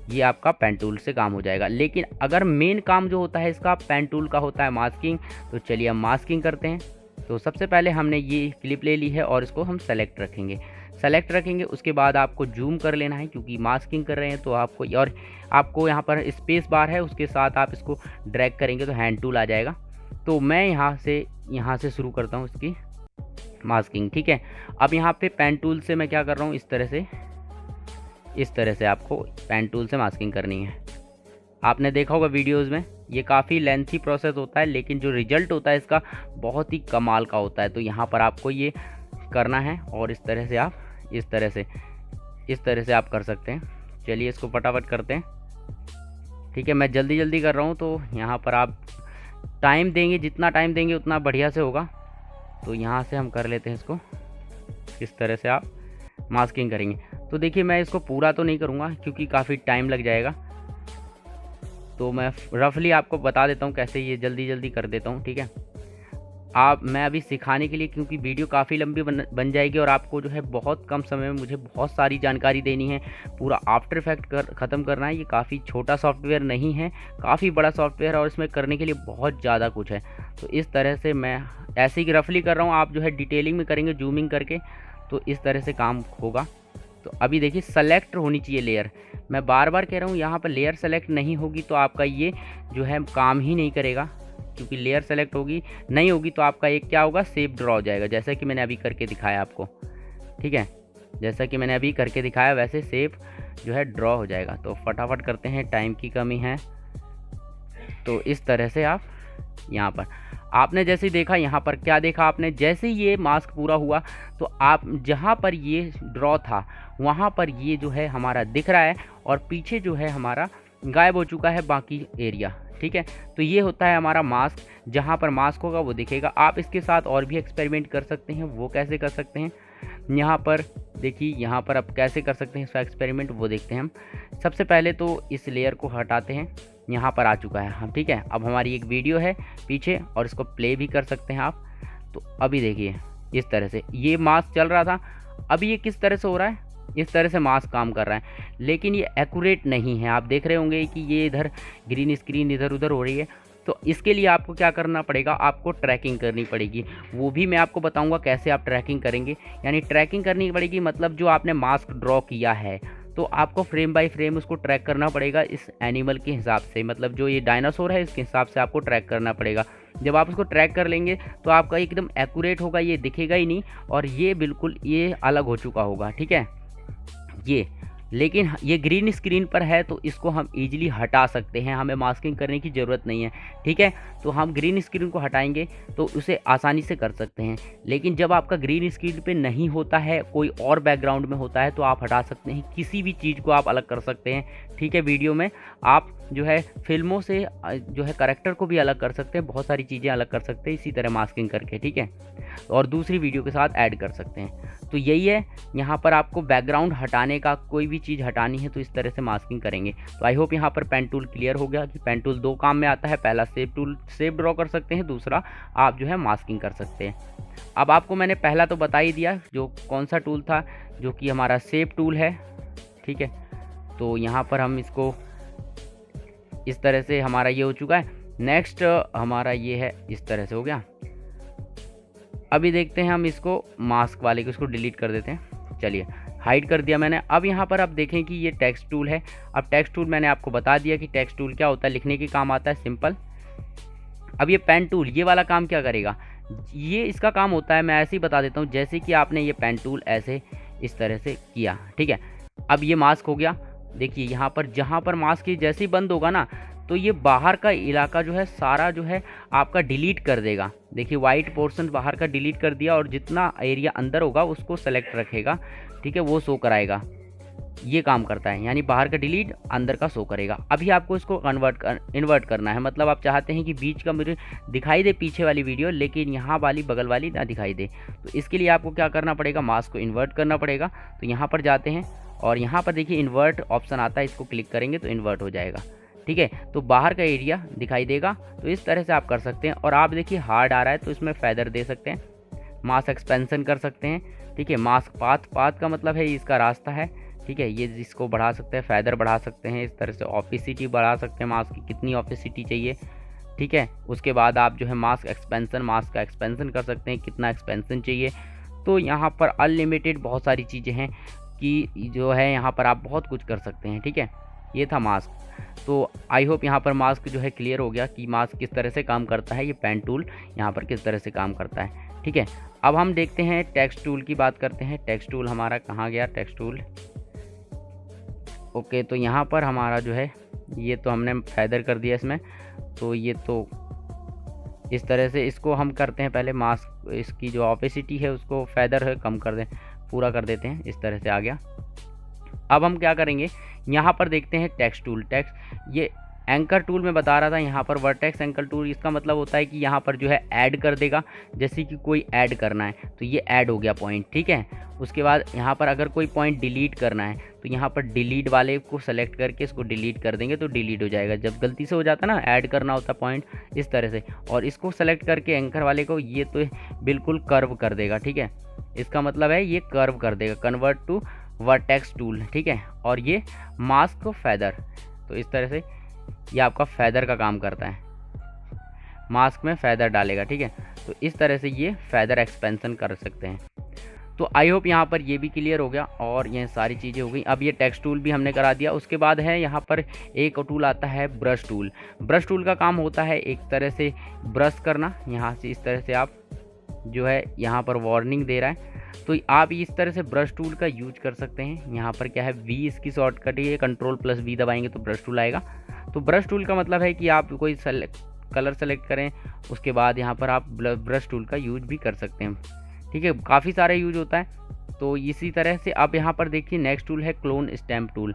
ये आपका पेन टूल से काम हो जाएगा। लेकिन अगर मेन काम जो होता है इसका पेन टूल का होता है मास्किंग, तो चलिए हम मास्किंग करते हैं। तो सबसे पहले हमने ये क्लिप ले ली है और इसको हम सेलेक्ट रखेंगे। उसके बाद आपको जूम कर लेना है, क्योंकि मास्किंग कर रहे हैं तो आपको यहाँ पर स्पेस बार है, उसके साथ आप इसको ड्रैग करेंगे तो हैंड टूल आ जाएगा। तो मैं यहाँ से शुरू करता हूँ इसकी मास्किंग, ठीक है। अब यहाँ पे पेन टूल से मैं क्या कर रहा हूँ, इस तरह से आपको पेन टूल से मास्किंग करनी है। आपने देखा होगा वीडियोस में, ये काफ़ी लेंथी प्रोसेस होता है, लेकिन जो रिजल्ट होता है इसका बहुत ही कमाल का होता है। तो यहाँ पर आपको ये करना है और इस तरह से आप कर सकते हैं। चलिए इसको फटाफट करते हैं, ठीक है। मैं जल्दी कर रहा हूँ, तो यहाँ पर आप टाइम देंगे, जितना टाइम देंगे उतना बढ़िया से होगा। तो यहाँ से हम कर लेते हैं इसको, इस तरह से आप मास्किंग करेंगे। तो देखिए मैं इसको पूरा तो नहीं करूँगा क्योंकि काफ़ी टाइम लग जाएगा, तो मैं रफली आपको बता देता हूँ कैसे ये जल्दी कर देता हूँ, ठीक है। मैं अभी सिखाने के लिए, क्योंकि वीडियो काफ़ी लंबी बन जाएगी और आपको जो है बहुत कम समय में मुझे बहुत सारी जानकारी देनी है, पूरा आफ्टर इफेक्ट ख़त्म करना है। ये काफ़ी छोटा सॉफ्टवेयर नहीं है, काफ़ी बड़ा सॉफ्टवेयर है और इसमें करने के लिए बहुत ज़्यादा कुछ है। तो इस तरह से मैं ऐसे ही रफली कर रहा हूँ, आप जो है डिटेलिंग में करेंगे जूमिंग करके, तो इस तरह से काम होगा। तो अभी देखिए सेलेक्ट होनी चाहिए लेयर, मैं बार बार कह रहा हूँ, यहाँ पर लेयर सेलेक्ट नहीं होगी तो आपका ये जो है काम ही नहीं करेगा, क्योंकि लेयर सेलेक्ट नहीं होगी तो आपका एक क्या होगा, शेप ड्रॉ हो जाएगा, जैसा कि मैंने अभी करके दिखाया आपको, ठीक है। जैसा कि मैंने अभी करके दिखाया वैसे शेप जो है ड्रॉ हो जाएगा। तो फटाफट करते हैं, टाइम की कमी है। तो इस तरह से आप यहाँ पर आपने जैसे देखा, यहाँ पर क्या देखा आपने, जैसे ये मास्क पूरा हुआ तो आप जहाँ पर ये ड्रॉ था वहाँ पर ये जो है हमारा दिख रहा है और पीछे जो है हमारा गायब हो चुका है बाकी एरिया, ठीक है। तो ये होता है हमारा मास्क, जहाँ पर मास्क होगा वो दिखेगा। आप इसके साथ और भी एक्सपेरिमेंट कर सकते हैं, वो कैसे कर सकते हैं, यहाँ पर देखिए, यहाँ पर आप कैसे कर सकते हैं इसका एक्सपेरिमेंट, वो देखते हैं हम। सबसे पहले तो इस लेयर को हटाते हैं, यहाँ पर आ चुका है हम, ठीक है। अब हमारी एक वीडियो है पीछे और इसको प्ले भी कर सकते हैं आप। तो अभी देखिए इस तरह से ये मास्क चल रहा था, अभी ये किस तरह से हो रहा है, इस तरह से मास्क काम कर रहा है, लेकिन ये एक्यूरेट नहीं है। आप देख रहे होंगे कि ये इधर ग्रीन स्क्रीन इधर उधर हो रही है। तो इसके लिए आपको क्या करना पड़ेगा, आपको ट्रैकिंग करनी पड़ेगी, वो भी मैं आपको बताऊंगा कैसे आप ट्रैकिंग करेंगे। यानी ट्रैकिंग करनी पड़ेगी, मतलब जो आपने मास्क ड्रॉ किया है तो आपको फ्रेम बाय फ्रेम उसको ट्रैक करना पड़ेगा इस एनिमल के हिसाब से, मतलब जो ये डायनासोर है इसके हिसाब से आपको ट्रैक करना पड़ेगा। जब आप उसको ट्रैक कर लेंगे तो आपका एकदम एक्यूरेट होगा, ये दिखेगा ही नहीं और ये बिल्कुल ये अलग हो चुका होगा, ठीक है। लेकिन ये ग्रीन स्क्रीन पर है तो इसको हम इजीली हटा सकते हैं, हमें मास्किंग करने की ज़रूरत नहीं है, ठीक है। तो हम ग्रीन स्क्रीन को हटाएंगे तो उसे आसानी से कर सकते हैं। लेकिन जब आपका ग्रीन स्क्रीन पे नहीं होता है, कोई और बैकग्राउंड में होता है, तो आप हटा सकते हैं, किसी भी चीज़ को आप अलग कर सकते हैं, ठीक है। वीडियो में आप जो है फिल्मों से जो है करैक्टर को भी अलग कर सकते हैं, बहुत सारी चीज़ें अलग कर सकते हैं इसी तरह मास्किंग करके, ठीक है, और दूसरी वीडियो के साथ ऐड कर सकते हैं। तो यही है, यहाँ पर आपको बैकग्राउंड हटाने का, कोई भी चीज़ हटानी है तो इस तरह से मास्किंग करेंगे। तो आई होप यहाँ पर पेन टूल क्लियर हो गया कि पेन टूल दो काम में आता है, पहला शेप ड्रॉ कर सकते हैं, दूसरा आप जो है मास्किंग कर सकते हैं। अब आपको मैंने पहला तो बता ही दिया जो कौन सा टूल था, जो कि हमारा शेप टूल है, ठीक है। तो यहाँ पर हम इसको इस तरह से, हमारा ये हो चुका है। नेक्स्ट हमारा ये है, इस तरह से हो गया। अभी देखते हैं हम इसको मास्क वाले को, इसको डिलीट कर देते हैं। चलिए हाइड कर दिया मैंने। अब यहाँ पर आप देखें कि ये टेक्स्ट टूल है। अब टेक्स्ट टूल मैंने आपको बता दिया कि टेक्स्ट टूल क्या होता है, लिखने के काम आता है, सिंपल। अब ये पेन टूल, ये वाला काम क्या करेगा, ये इसका काम होता है, मैं ऐसे ही बता देता हूँ, जैसे कि आपने ये पेन टूल ऐसे इस तरह से किया, ठीक है। अब ये मास्क हो गया। देखिए यहाँ पर जहाँ पर मास्क ही जैसे ही बंद होगा ना, तो ये बाहर का इलाका जो है सारा जो है आपका डिलीट कर देगा। देखिए वाइट पोर्शन बाहर का डिलीट कर दिया और जितना एरिया अंदर होगा उसको सेलेक्ट रखेगा, ठीक है, वो शो कराएगा। ये काम करता है, यानी बाहर का डिलीट, अंदर का शो करेगा। अभी आपको इसको इन्वर्ट करना है, मतलब आप चाहते हैं कि बीच का मुझे दिखाई दे पीछे वाली वीडियो, लेकिन यहाँ वाली बगल वाली ना दिखाई दे। तो इसके लिए आपको क्या करना पड़ेगा, मास्क को इन्वर्ट करना पड़ेगा। तो यहाँ पर जाते हैं और यहाँ पर देखिए इन्वर्ट ऑप्शन आता है, इसको क्लिक करेंगे तो इन्वर्ट हो जाएगा, ठीक है। तो बाहर का एरिया दिखाई देगा। तो इस तरह से आप कर सकते हैं। और आप देखिए हार्ड आ रहा है तो इसमें फेदर दे सकते हैं, मास्क एक्सपेंशन कर सकते हैं, ठीक है। मास्क पाथ का मतलब है इसका रास्ता है, ठीक ठीक है। ये जिसको बढ़ा सकते हैं, फेदर बढ़ा सकते हैं, इस तरह से ऑपेसिटी बढ़ा सकते हैं, मास्क की कितनी ऑपेसिटी चाहिए, ठीक है। उसके बाद आप जो है मास्क का एक्सपेंसन कर सकते हैं, कितना एक्सपेंसन चाहिए। तो यहाँ पर अनलिमिटेड बहुत सारी चीज़ें हैं कि जो है यहाँ पर आप बहुत कुछ कर सकते हैं, ठीक है। ये था मास्क। तो आई होप यहाँ पर मास्क जो है क्लियर हो गया कि मास्क किस तरह से काम करता है, ये पेन टूल यहाँ पर किस तरह से काम करता है, ठीक है। अब हम देखते हैं टेक्स्ट टूल की बात करते हैं। टेक्स्ट टूल हमारा कहाँ गया, टेक्स्ट टूल, ओके। तो यहाँ पर हमारा जो है ये तो हमने फेदर कर दिया इसमें, तो ये तो इस तरह से इसको हम करते हैं पहले मास्क, इसकी जो ऑपेसिटी है उसको फेदर है कम कर दें, पूरा कर देते हैं, इस तरह से आ गया। अब हम क्या करेंगे, यहाँ पर देखते हैं टेक्स्ट टूल। ये एंकर टूल में बता रहा था, यहाँ पर वर्टेक्स एंकर टूल, इसका मतलब होता है कि यहाँ पर जो है ऐड कर देगा, जैसे कि कोई ऐड करना है तो ये ऐड हो गया पॉइंट, ठीक है। उसके बाद यहाँ पर अगर कोई पॉइंट डिलीट करना है तो यहाँ पर डिलीट वाले को सेलेक्ट करके इसको डिलीट कर देंगे तो डिलीट हो जाएगा। जब गलती से हो जाता है ना, ऐड करना होता पॉइंट इस तरह से, और इसको सेलेक्ट करके एंकर वाले को ये तो बिल्कुल कर्व कर देगा, ठीक है। इसका मतलब है ये कर्व कर देगा, कन्वर्ट टू वर्टेक्स टूल, ठीक है। और ये मास्क फेदर, तो इस तरह से ये आपका फेदर का काम करता है, मास्क में फेदर डालेगा, ठीक है। तो इस तरह से ये फेदर एक्सपेंशन कर सकते हैं। तो आई होप यहाँ पर ये भी क्लियर हो गया और ये सारी चीज़ें हो गई। अब ये टेक्स्ट टूल भी हमने करा दिया। उसके बाद है यहाँ पर एक टूल आता है ब्रश टूल। ब्रश टूल का काम होता है एक तरह से ब्रश करना, यहाँ से इस तरह से आप जो है यहाँ पर वार्निंग दे रहा है, तो आप इस तरह से ब्रश टूल का यूज कर सकते हैं। यहाँ पर क्या है, वी इसकी शॉर्टकट है, Ctrl+V दबाएंगे तो ब्रश टूल आएगा। तो ब्रश टूल का मतलब है कि आप कोई कलर सेलेक्ट करें, उसके बाद यहाँ पर आप ब्रश टूल का यूज भी कर सकते हैं, ठीक है। काफ़ी सारे यूज होता है। तो इसी तरह से अब यहाँ पर देखिए नेक्स्ट टूल है clone stamp tool.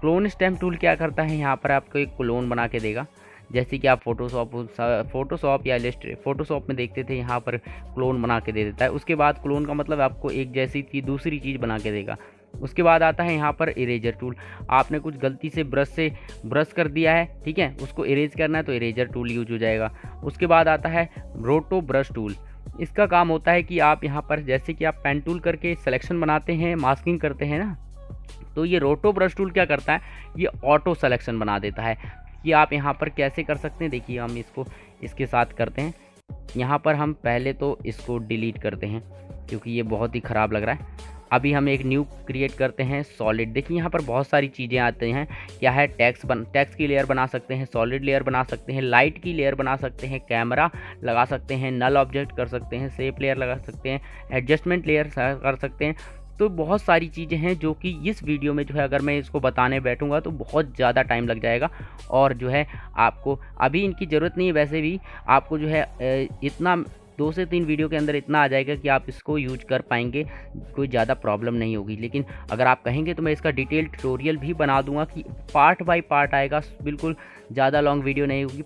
Clone stamp tool क्या करता है, यहाँ पर आपको एक क्लोन बना के देगा, जैसे कि आप फोटोशॉप या फोटोशॉप में देखते थे, यहाँ पर क्लोन बना के दे देता है। उसके बाद क्लोन का मतलब आपको एक जैसी चीज़ दूसरी चीज़ बना के देगा। उसके बाद आता है यहाँ पर इरेजर टूल। आपने कुछ गलती से ब्रश कर दिया है, ठीक है, उसको इरेज करना है तो इरेजर टूल यूज हो जाएगा। उसके बाद आता है रोटो ब्रश टूल। इसका काम होता है कि आप यहाँ पर जैसे कि आप पेन टूल करके सिलेक्शन बनाते हैं, मास्किंग करते हैं ना, तो ये रोटो ब्रश टूल क्या करता है, ये ऑटो सिलेक्शन बना देता है। कि आप यहाँ पर कैसे कर सकते हैं, देखिए हम इसको इसके साथ करते हैं। यहाँ पर हम पहले तो इसको डिलीट करते हैं क्योंकि ये बहुत ही ख़राब लग रहा है। अभी हम एक न्यू क्रिएट करते हैं सॉलिड। देखिए यहाँ पर बहुत सारी चीज़ें आती हैं, क्या है, टेक्स्ट की लेयर बना सकते हैं, सॉलिड लेयर बना सकते हैं, लाइट की लेयर बना सकते हैं, कैमरा लगा सकते हैं, नल ऑब्जेक्ट कर सकते हैं, शेप लेयर लगा सकते हैं, एडजस्टमेंट लेयर कर सकते हैं। तो बहुत सारी चीज़ें हैं जो कि इस वीडियो में जो है अगर मैं इसको बताने बैठूंगा तो बहुत ज़्यादा टाइम लग जाएगा, और जो है आपको अभी इनकी ज़रूरत नहीं है। वैसे भी आपको जो है इतना 2 से 3 वीडियो के अंदर इतना आ जाएगा कि आप इसको यूज कर पाएंगे, कोई ज़्यादा प्रॉब्लम नहीं होगी। लेकिन अगर आप कहेंगे तो मैं इसका डिटेल ट्यूटोरियल भी बना दूंगा कि पार्ट बाय पार्ट आएगा, बिल्कुल ज़्यादा लॉन्ग वीडियो नहीं होगी,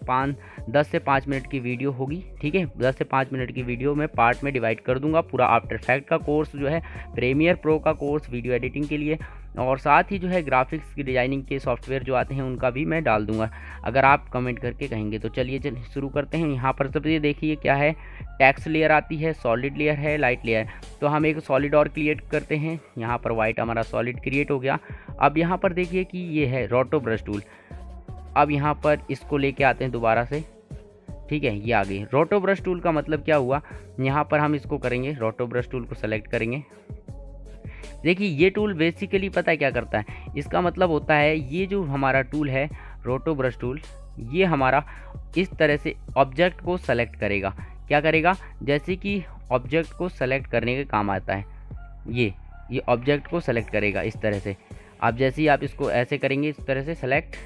10 से 5 मिनट की वीडियो होगी, ठीक है। 10 से 5 मिनट की वीडियो में पार्ट में डिवाइड कर दूंगा। पूरा आफ्टर इफेक्ट का कोर्स जो है, प्रीमियर प्रो का कोर्स वीडियो एडिटिंग के लिए, और साथ ही जो है ग्राफिक्स की डिज़ाइनिंग के सॉफ्टवेयर जो आते हैं उनका भी मैं डाल दूंगा, अगर आप कमेंट करके कहेंगे तो। चलिए शुरू करते हैं। यहाँ पर सबसे देखिए क्या है, टेक्स्ट लेयर आती है, सॉलिड लेयर है, लाइट लेयर। तो हम एक सॉलिड और क्रिएट करते हैं। यहाँ पर वाइट हमारा सॉलिड क्रिएट हो गया। अब यहाँ पर देखिए कि ये है रोटो ब्रश टूल। अब यहाँ पर इसको लेके आते हैं दोबारा से, ठीक है, ये आ गई रोटो ब्रश टूल। का मतलब क्या हुआ, यहाँ पर हम इसको करेंगे, रोटो ब्रश टूल को सेलेक्ट करेंगे। देखिए ये टूल बेसिकली पता है क्या करता है, इसका मतलब होता है ये जो हमारा टूल है रोटो ब्रश टूल, ये हमारा इस तरह से ऑब्जेक्ट को सेलेक्ट करेगा। क्या करेगा, जैसे कि ऑब्जेक्ट को सेलेक्ट करने के काम आता है, ये ऑब्जेक्ट को सेलेक्ट करेगा इस तरह से। आप जैसे ही आप इसको ऐसे करेंगे इस तरह से सेलेक्ट,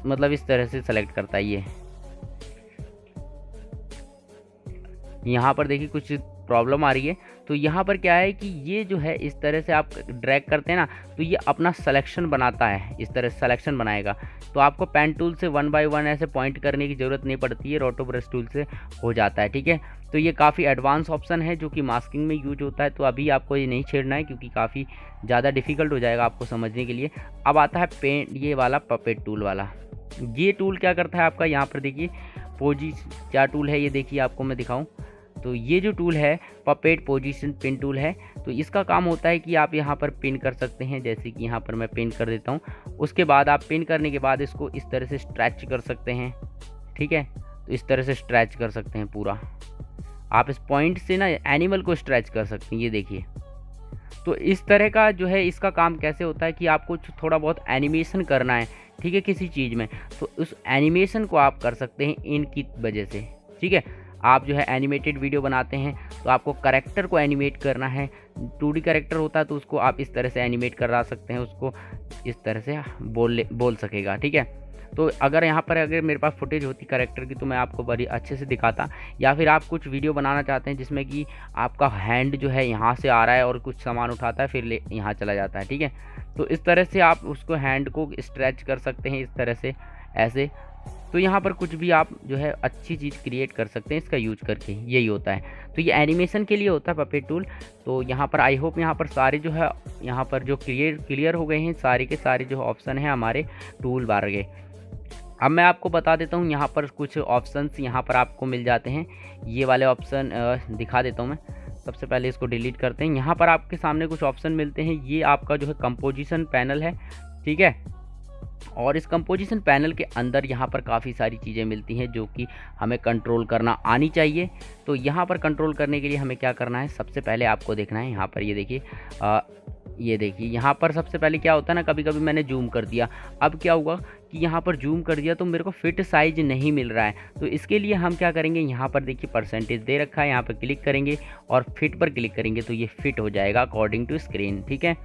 मतलब इस तरह से सेलेक्ट करता है ये। यहाँ पर देखिए कुछ प्रॉब्लम आ रही है, तो यहाँ पर क्या है कि ये जो है इस तरह से आप ड्रैग करते हैं ना, तो ये अपना सिलेक्शन बनाता है, इस तरह से सिलेक्शन बनाएगा। तो आपको पेन टूल से 1 बाय 1 ऐसे पॉइंट करने की ज़रूरत नहीं पड़ती है, रोटो ब्रश टूल से हो जाता है, ठीक है। तो ये काफ़ी एडवांस ऑप्शन है जो कि मास्किंग में यूज होता है, तो अभी आपको ये नहीं छेड़ना है क्योंकि काफ़ी ज़्यादा डिफ़िकल्ट हो जाएगा आपको समझने के लिए। अब आता है पेंट, ये वाला पपेट टूल वाला। ये टूल क्या करता है आपका, यहाँ पर देखिए पोजी क्या टूल है, ये देखिए आपको मैं दिखाऊं। तो ये जो टूल है पपेट पोजीशन पिन टूल है। तो इसका काम होता है कि आप यहाँ पर पिन कर सकते हैं, जैसे कि यहाँ पर मैं पिन कर देता हूँ। उसके बाद आप पिन करने के बाद इसको इस तरह से स्ट्रैच कर सकते हैं, ठीक है। तो इस तरह से स्ट्रैच कर सकते हैं पूरा, आप इस पॉइंट से ना एनिमल को स्ट्रैच कर सकते हैं, ये देखिए। तो इस तरह का जो है इसका काम कैसे होता है कि आपको थोड़ा बहुत एनिमेशन करना है, ठीक है, किसी चीज़ में, तो उस एनिमेशन को आप कर सकते हैं इनकी वजह से, ठीक है। आप जो है एनिमेटेड वीडियो बनाते हैं तो आपको कैरेक्टर को एनिमेट करना है, 2D कैरेक्टर होता है तो उसको आप इस तरह से एनिमेट करा सकते हैं, उसको इस तरह से बोल सकेगा, ठीक है। तो अगर यहाँ पर अगर मेरे पास फुटेज होती कैरेक्टर की तो मैं आपको बड़ी अच्छे से दिखाता। या फिर आप कुछ वीडियो बनाना चाहते हैं जिसमें कि आपका हैंड जो है यहाँ से आ रहा है और कुछ सामान उठाता है फिर यहाँ चला जाता है, ठीक है। तो इस तरह से आप उसको हैंड को स्ट्रेच कर सकते हैं इस तरह से, ऐसे। तो यहाँ पर कुछ भी आप जो है अच्छी चीज़ क्रिएट कर सकते हैं इसका यूज करके, यही होता है। तो ये एनिमेशन के लिए होता है पपेट टूल। तो यहाँ पर आई होप यहाँ पर सारे जो है यहाँ पर जो क्लियर हो गए हैं, सारे के सारे जो ऑप्शन हैं हमारे टूल बार के। अब मैं आपको बता देता हूँ यहाँ पर कुछ ऑप्शंस यहाँ पर आपको मिल जाते हैं। ये वाले ऑप्शन दिखा देता हूँ मैं। सबसे पहले इसको डिलीट करते हैं। यहाँ पर आपके सामने कुछ ऑप्शन मिलते हैं, ये आपका जो है कंपोजिशन पैनल है, ठीक है। और इस कंपोजिशन पैनल के अंदर यहाँ पर काफ़ी सारी चीज़ें मिलती हैं जो कि हमें कंट्रोल करना आनी चाहिए। तो यहाँ पर कंट्रोल करने के लिए हमें क्या करना है, सबसे पहले आपको देखना है यहाँ पर, ये देखिए यहाँ पर सबसे पहले क्या होता है ना, कभी कभी मैंने जूम कर दिया, अब क्या हुआ कि यहाँ पर जूम कर दिया तो मेरे को फिट साइज नहीं मिल रहा है। तो इसके लिए हम क्या करेंगे, यहाँ पर देखिए परसेंटेज दे रखा है, यहाँ पर क्लिक करेंगे और फिट पर क्लिक करेंगे तो ये फिट हो जाएगा अकॉर्डिंग टू स्क्रीन, ठीक है।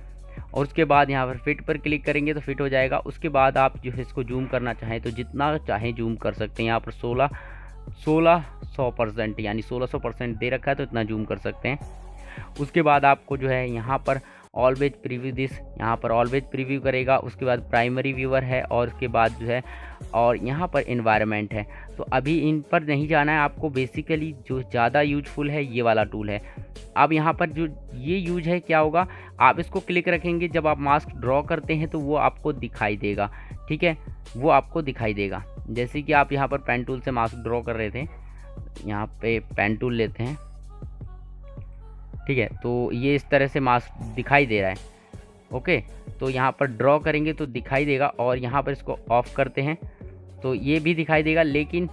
और उसके बाद यहाँ पर फिट पर क्लिक करेंगे तो फिट हो जाएगा। उसके बाद आप जो है इसको जूम करना चाहें तो जितना चाहें जूम कर सकते हैं। यहाँ पर 1600% यानी 1600% दे रखा है तो इतना जूम कर सकते हैं। उसके बाद आपको जो है यहाँ पर ऑलवेज प्रीव्यू दिस, यहाँ पर ऑलवेज प्रीव्यू करेगा। उसके बाद प्राइमरी व्यूअर है और उसके बाद जो है और यहाँ पर इन्वायरमेंट है। तो अभी इन पर नहीं जाना है आपको, बेसिकली जो ज़्यादा यूजफुल है ये वाला टूल है। अब यहाँ पर जो ये यूज है क्या होगा, आप इसको क्लिक रखेंगे, जब आप मास्क ड्रॉ करते हैं तो वो आपको दिखाई देगा, ठीक है, वो आपको दिखाई देगा। जैसे कि आप यहाँ पर पेन टूल से मास्क ड्रॉ कर रहे थे, यहाँ पे पेन टूल लेते हैं, ठीक है। तो ये इस तरह से मास्क दिखाई दे रहा है, ओके। तो यहाँ पर ड्रॉ करेंगे तो दिखाई देगा और यहाँ पर इसको ऑफ करते हैं तो ये भी दिखाई देगा। लेकिन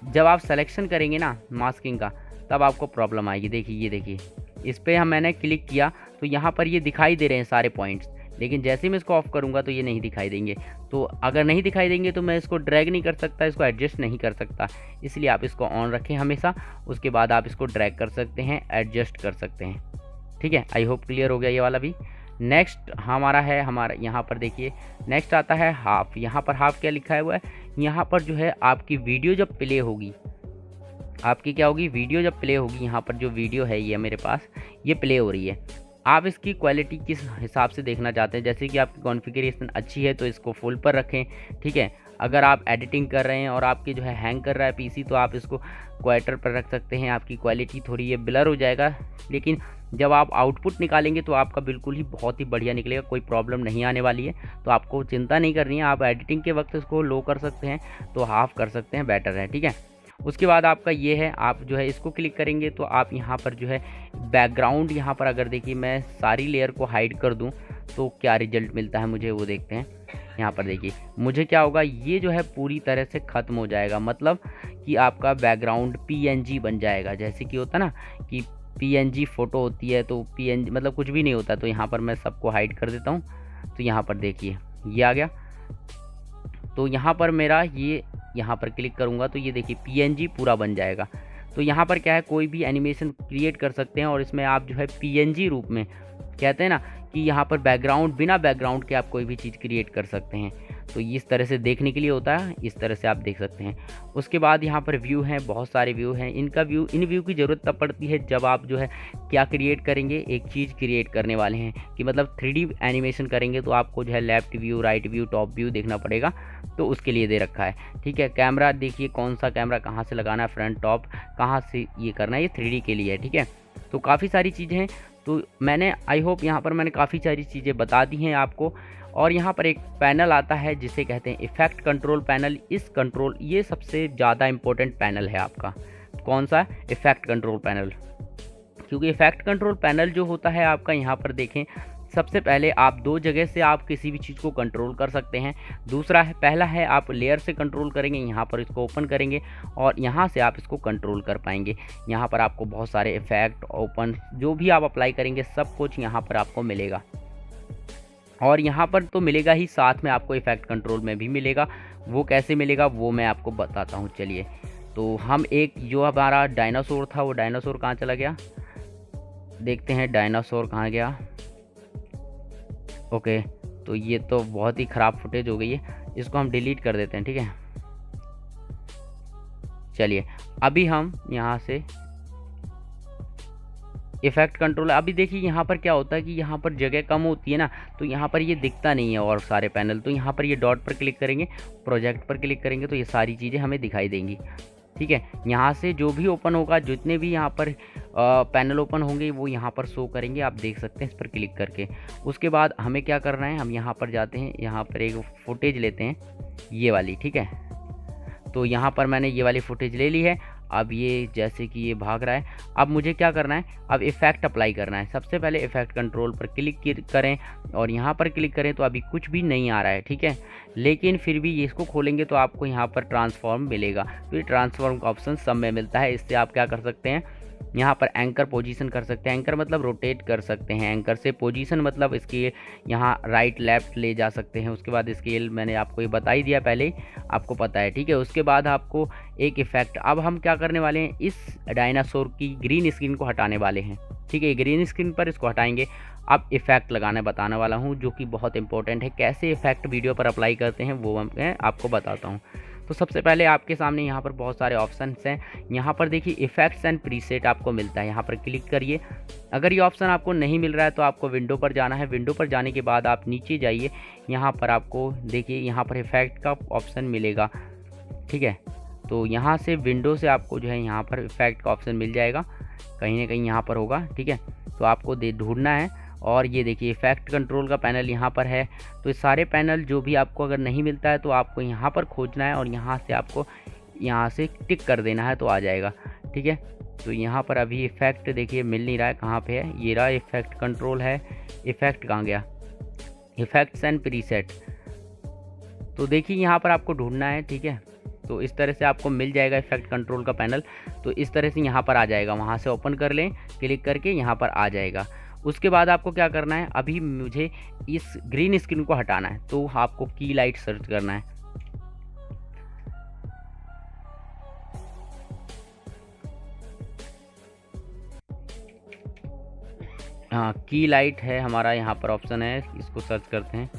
जब आप सिलेक्शन करेंगे ना मास्किंग का तब आपको प्रॉब्लम आएगी। देखिए ये देखिए, इस पर मैंने क्लिक किया तो यहाँ पर ये दिखाई दे रहे हैं सारे पॉइंट्स, लेकिन जैसे ही मैं इसको ऑफ करूँगा तो ये नहीं दिखाई देंगे। तो अगर नहीं दिखाई देंगे तो मैं इसको ड्रैग नहीं कर सकता, इसको एडजस्ट नहीं कर सकता, इसलिए आप इसको ऑन रखें हमेशा। उसके बाद आप इसको ड्रैग कर सकते हैं, एडजस्ट कर सकते हैं, ठीक है। आई होप क्लियर हो गया ये वाला भी। नेक्स्ट हमारा यहाँ पर देखिए, नेक्स्ट आता है हाफ। यहाँ पर हाफ क्या लिखा हुआ है, यहाँ पर जो है आपकी वीडियो जब प्ले होगी, आपकी क्या होगी, वीडियो जब प्ले होगी, यहाँ पर जो वीडियो है ये मेरे पास ये प्ले हो रही है। आप इसकी क्वालिटी किस हिसाब से देखना चाहते हैं, जैसे कि आपकी कॉन्फ़िगरेशन अच्छी है तो इसको फुल पर रखें, ठीक है। अगर आप एडिटिंग कर रहे हैं और आपके जो है हैंग कर रहा है पीसी तो आप इसको क्वार्टर पर रख सकते हैं। आपकी क्वालिटी थोड़ी ये ब्लर हो जाएगा, लेकिन जब आप आउटपुट निकालेंगे तो आपका बिल्कुल ही बहुत ही बढ़िया निकलेगा, कोई प्रॉब्लम नहीं आने वाली है। तो आपको चिंता नहीं करनी है, आप एडिटिंग के वक्त इसको लो कर सकते हैं तो हाफ कर सकते हैं, बेटर है, ठीक है। उसके बाद आपका ये है, आप जो है इसको क्लिक करेंगे तो आप यहाँ पर जो है बैकग्राउंड, यहाँ पर अगर देखिए मैं सारी लेयर को हाइड कर दूँ तो क्या रिजल्ट मिलता है मुझे, वो देखते हैं। यहाँ पर देखिए मुझे क्या होगा, ये जो है पूरी तरह से ख़त्म हो जाएगा, मतलब कि आपका बैकग्राउंड PNG बन जाएगा। जैसे कि होता ना कि PNG फ़ोटो होती है तो PNG मतलब कुछ भी नहीं होता। तो यहाँ पर मैं सबको हाइड कर देता हूँ तो यहाँ पर देखिए ये आ गया। तो यहाँ पर मेरा ये यहाँ पर क्लिक करूँगा तो ये देखिए PNG पूरा बन जाएगा। तो यहाँ पर क्या है, कोई भी एनिमेशन क्रिएट कर सकते हैं और इसमें आप जो है PNG रूप में, कहते हैं ना कि यहाँ पर बैकग्राउंड, बिना बैकग्राउंड के आप कोई भी चीज़ क्रिएट कर सकते हैं। तो इस तरह से देखने के लिए होता है, इस तरह से आप देख सकते हैं। उसके बाद यहाँ पर व्यू हैं, बहुत सारे व्यू हैं। इन व्यू की ज़रूरत तब पड़ती है जब आप जो है क्या क्रिएट करेंगे, एक चीज़ क्रिएट करने वाले हैं कि मतलब 3D एनिमेशन करेंगे तो आपको जो है left view, right view, top view देखना पड़ेगा, तो उसके लिए दे रखा है, ठीक है। कैमरा देखिए कौन सा कैमरा कहाँ से लगाना है, फ्रंट टॉप कहाँ से ये करना है, ये 3D के लिए है, ठीक है। तो काफ़ी सारी चीज़ें हैं। तो मैंने आई होप यहाँ पर मैंने काफ़ी सारी चीज़ें बता दी हैं आपको। और यहाँ पर एक पैनल आता है जिसे कहते हैं इफ़ेक्ट कंट्रोल पैनल। ये सबसे ज़्यादा इम्पोर्टेंट पैनल है आपका, कौन सा, इफेक्ट कंट्रोल पैनल। क्योंकि इफेक्ट कंट्रोल पैनल जो होता है आपका, यहाँ पर देखें, सबसे पहले आप दो जगह से आप किसी भी चीज़ को कंट्रोल कर सकते हैं। दूसरा है, पहला है आप लेयर से कंट्रोल करेंगे, यहाँ पर इसको ओपन करेंगे और यहाँ से आप इसको कंट्रोल कर पाएंगे। यहाँ पर आपको बहुत सारे इफेक्ट, ओपन, जो भी आप अप्लाई करेंगे सब कुछ यहाँ पर आपको मिलेगा। और यहाँ पर तो मिलेगा ही, साथ में आपको इफेक्ट कंट्रोल में भी मिलेगा। वो कैसे मिलेगा वो मैं आपको बताता हूँ। चलिए, तो हम एक जो हमारा डायनासोर था, वो डायनासोर कहाँ चला गया, देखते हैं डायनासोर कहाँ गया। ओके, तो ये तो बहुत ही ख़राब फुटेज हो गई है, इसको हम डिलीट कर देते हैं, ठीक है। चलिए, अभी हम यहाँ से इफ़ेक्ट कंट्रोल, अभी देखिए यहाँ पर क्या होता है कि यहाँ पर जगह कम होती है ना, तो यहाँ पर ये दिखता नहीं है और सारे पैनल। तो यहाँ पर ये डॉट पर क्लिक करेंगे, प्रोजेक्ट पर क्लिक करेंगे तो ये सारी चीज़ें हमें दिखाई देंगी, ठीक है। यहाँ से जो भी ओपन होगा, जितने भी यहाँ पर पैनल ओपन होंगे वो यहाँ पर शो करेंगे, आप देख सकते हैं इस पर क्लिक करके। उसके बाद हमें क्या करना है, हम यहाँ पर जाते हैं, यहाँ पर एक फुटेज लेते हैं, ये वाली, ठीक है। तो यहाँ पर मैंने ये वाली फुटेज ले ली है। अब ये जैसे कि ये भाग रहा है, अब मुझे क्या करना है, अब इफ़ेक्ट अप्लाई करना है। सबसे पहले इफ़ेक्ट कंट्रोल पर क्लिक करें और यहाँ पर क्लिक करें तो अभी कुछ भी नहीं आ रहा है, ठीक है। लेकिन फिर भी इसको खोलेंगे तो आपको यहाँ पर ट्रांसफॉर्म मिलेगा। तो ये ट्रांसफॉर्म का ऑप्शन सब में मिलता है। इससे आप क्या कर सकते हैं, यहाँ पर एंकर पोजीशन कर सकते हैं। एंकर मतलब रोटेट कर सकते हैं एंकर से। पोजीशन मतलब इसके यहाँ राइट लेफ्ट ले जा सकते हैं। उसके बाद स्केल मैंने आपको ये बता ही दिया पहले ही, आपको पता है, ठीक है। उसके बाद आपको एक इफ़ेक्ट, अब हम क्या करने वाले हैं, इस डायनासोर की ग्रीन स्क्रीन को हटाने वाले हैं, ठीक है। ग्रीन स्क्रीन पर इसको हटाएंगे। अब इफ़ेक्ट लगाने बताने वाला हूँ, जो कि बहुत इंपॉर्टेंट है। कैसे इफ़ेक्ट वीडियो पर अप्लाई करते हैं वो मैं आपको बताता हूँ। तो सबसे पहले आपके सामने यहाँ पर बहुत सारे ऑप्शंस हैं। यहाँ पर देखिए इफ़ेक्ट्स एंड प्रीसेट आपको मिलता है, यहाँ पर क्लिक करिए। अगर ये ऑप्शन आपको नहीं मिल रहा है तो आपको विंडो पर जाना है। विंडो पर जाने के बाद आप नीचे जाइए, यहाँ पर आपको देखिए यहाँ पर इफ़ेक्ट का ऑप्शन मिलेगा, ठीक है। तो यहाँ से विंडो से आपको जो है यहाँ पर इफ़ेक्ट का ऑप्शन मिल जाएगा, कहीं ना कहीं यहाँ पर होगा, ठीक है। तो आपको ढूंढना है। और ये देखिए इफ़ेक्ट कंट्रोल का पैनल यहाँ पर है। तो ये सारे पैनल जो भी आपको अगर नहीं मिलता है तो आपको यहाँ पर खोजना है और यहाँ से आपको यहाँ से टिक कर देना है तो आ जाएगा, ठीक है। तो यहाँ पर अभी इफ़ेक्ट देखिए मिल नहीं रहा है, कहाँ पे है, ये रहा इफ़ेक्ट कंट्रोल है। इफ़ेक्ट कहाँ गया, इफ़ेक्ट्स एंड प्रीसेट। तो देखिए यहाँ पर आपको ढूंढना है, ठीक है। तो इस तरह से आपको मिल जाएगा इफ़ेक्ट कंट्रोल का पैनल। तो इस तरह से यहाँ पर आ जाएगा, वहाँ से ओपन कर लें, क्लिक करके यहाँ पर आ जाएगा। उसके बाद आपको क्या करना है, अभी मुझे इस ग्रीन स्क्रीन को हटाना है तो आपको की लाइट सर्च करना है। हाँ, की लाइट है हमारा, यहाँ पर ऑप्शन है, इसको सर्च करते हैं।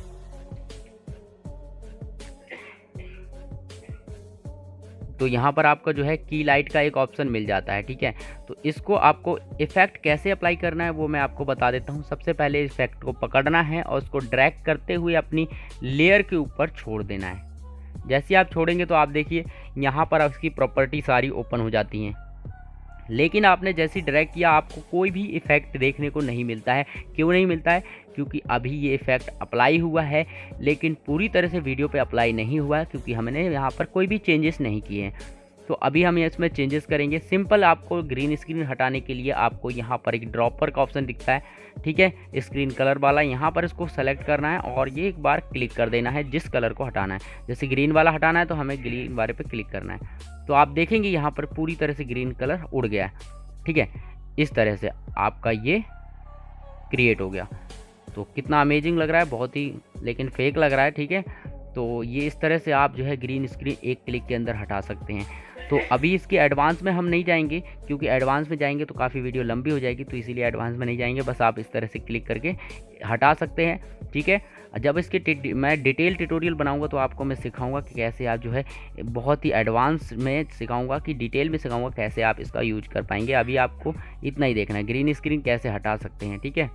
तो यहाँ पर आपका जो है की लाइट का एक ऑप्शन मिल जाता है, ठीक है। तो इसको आपको इफ़ेक्ट कैसे अप्लाई करना है वो मैं आपको बता देता हूँ। सबसे पहले इफ़ेक्ट को पकड़ना है और उसको ड्रैग करते हुए अपनी लेयर के ऊपर छोड़ देना है। जैसे आप छोड़ेंगे तो आप देखिए यहाँ पर उसकी प्रॉपर्टी सारी ओपन हो जाती हैं। लेकिन आपने जैसे ड्रैग किया आपको कोई भी इफ़ेक्ट देखने को नहीं मिलता है। क्यों नहीं मिलता है, क्योंकि अभी ये इफ़ेक्ट अप्लाई हुआ है लेकिन पूरी तरह से वीडियो पे अप्लाई नहीं हुआ है, क्योंकि हमने यहाँ पर कोई भी चेंजेस नहीं किए हैं। तो अभी हम इसमें चेंजेस करेंगे। सिंपल आपको ग्रीन स्क्रीन हटाने के लिए आपको यहाँ पर एक ड्रॉपर का ऑप्शन दिखता है, ठीक है, स्क्रीन कलर वाला। यहाँ पर इसको सेलेक्ट करना है और ये एक बार क्लिक कर देना है जिस कलर को हटाना है। जैसे ग्रीन वाला हटाना है तो हमें ग्रीन वाले पे क्लिक करना है। तो आप देखेंगे यहाँ पर पूरी तरह से ग्रीन कलर उड़ गया है, ठीक है। इस तरह से आपका ये क्रिएट हो गया। तो कितना अमेजिंग लग रहा है, बहुत ही लेकिन फेक लग रहा है, ठीक है। तो ये इस तरह से आप जो है ग्रीन स्क्रीन एक क्लिक के अंदर हटा सकते हैं। तो अभी इसके एडवांस में हम नहीं जाएंगे, क्योंकि एडवांस में जाएंगे तो काफ़ी वीडियो लंबी हो जाएगी, तो इसीलिए एडवांस में नहीं जाएंगे। बस आप इस तरह से क्लिक करके हटा सकते हैं, ठीक है। जब इसके मैं डिटेल ट्यूटोरियल बनाऊंगा तो आपको मैं सिखाऊंगा कि कैसे आप जो है बहुत ही एडवांस में सिखाऊंगा, कि डिटेल में सिखाऊंगा कैसे आप इसका यूज कर पाएंगे। अभी आपको इतना ही देखना है, ग्रीन स्क्रीन कैसे हटा सकते हैं, ठीक है।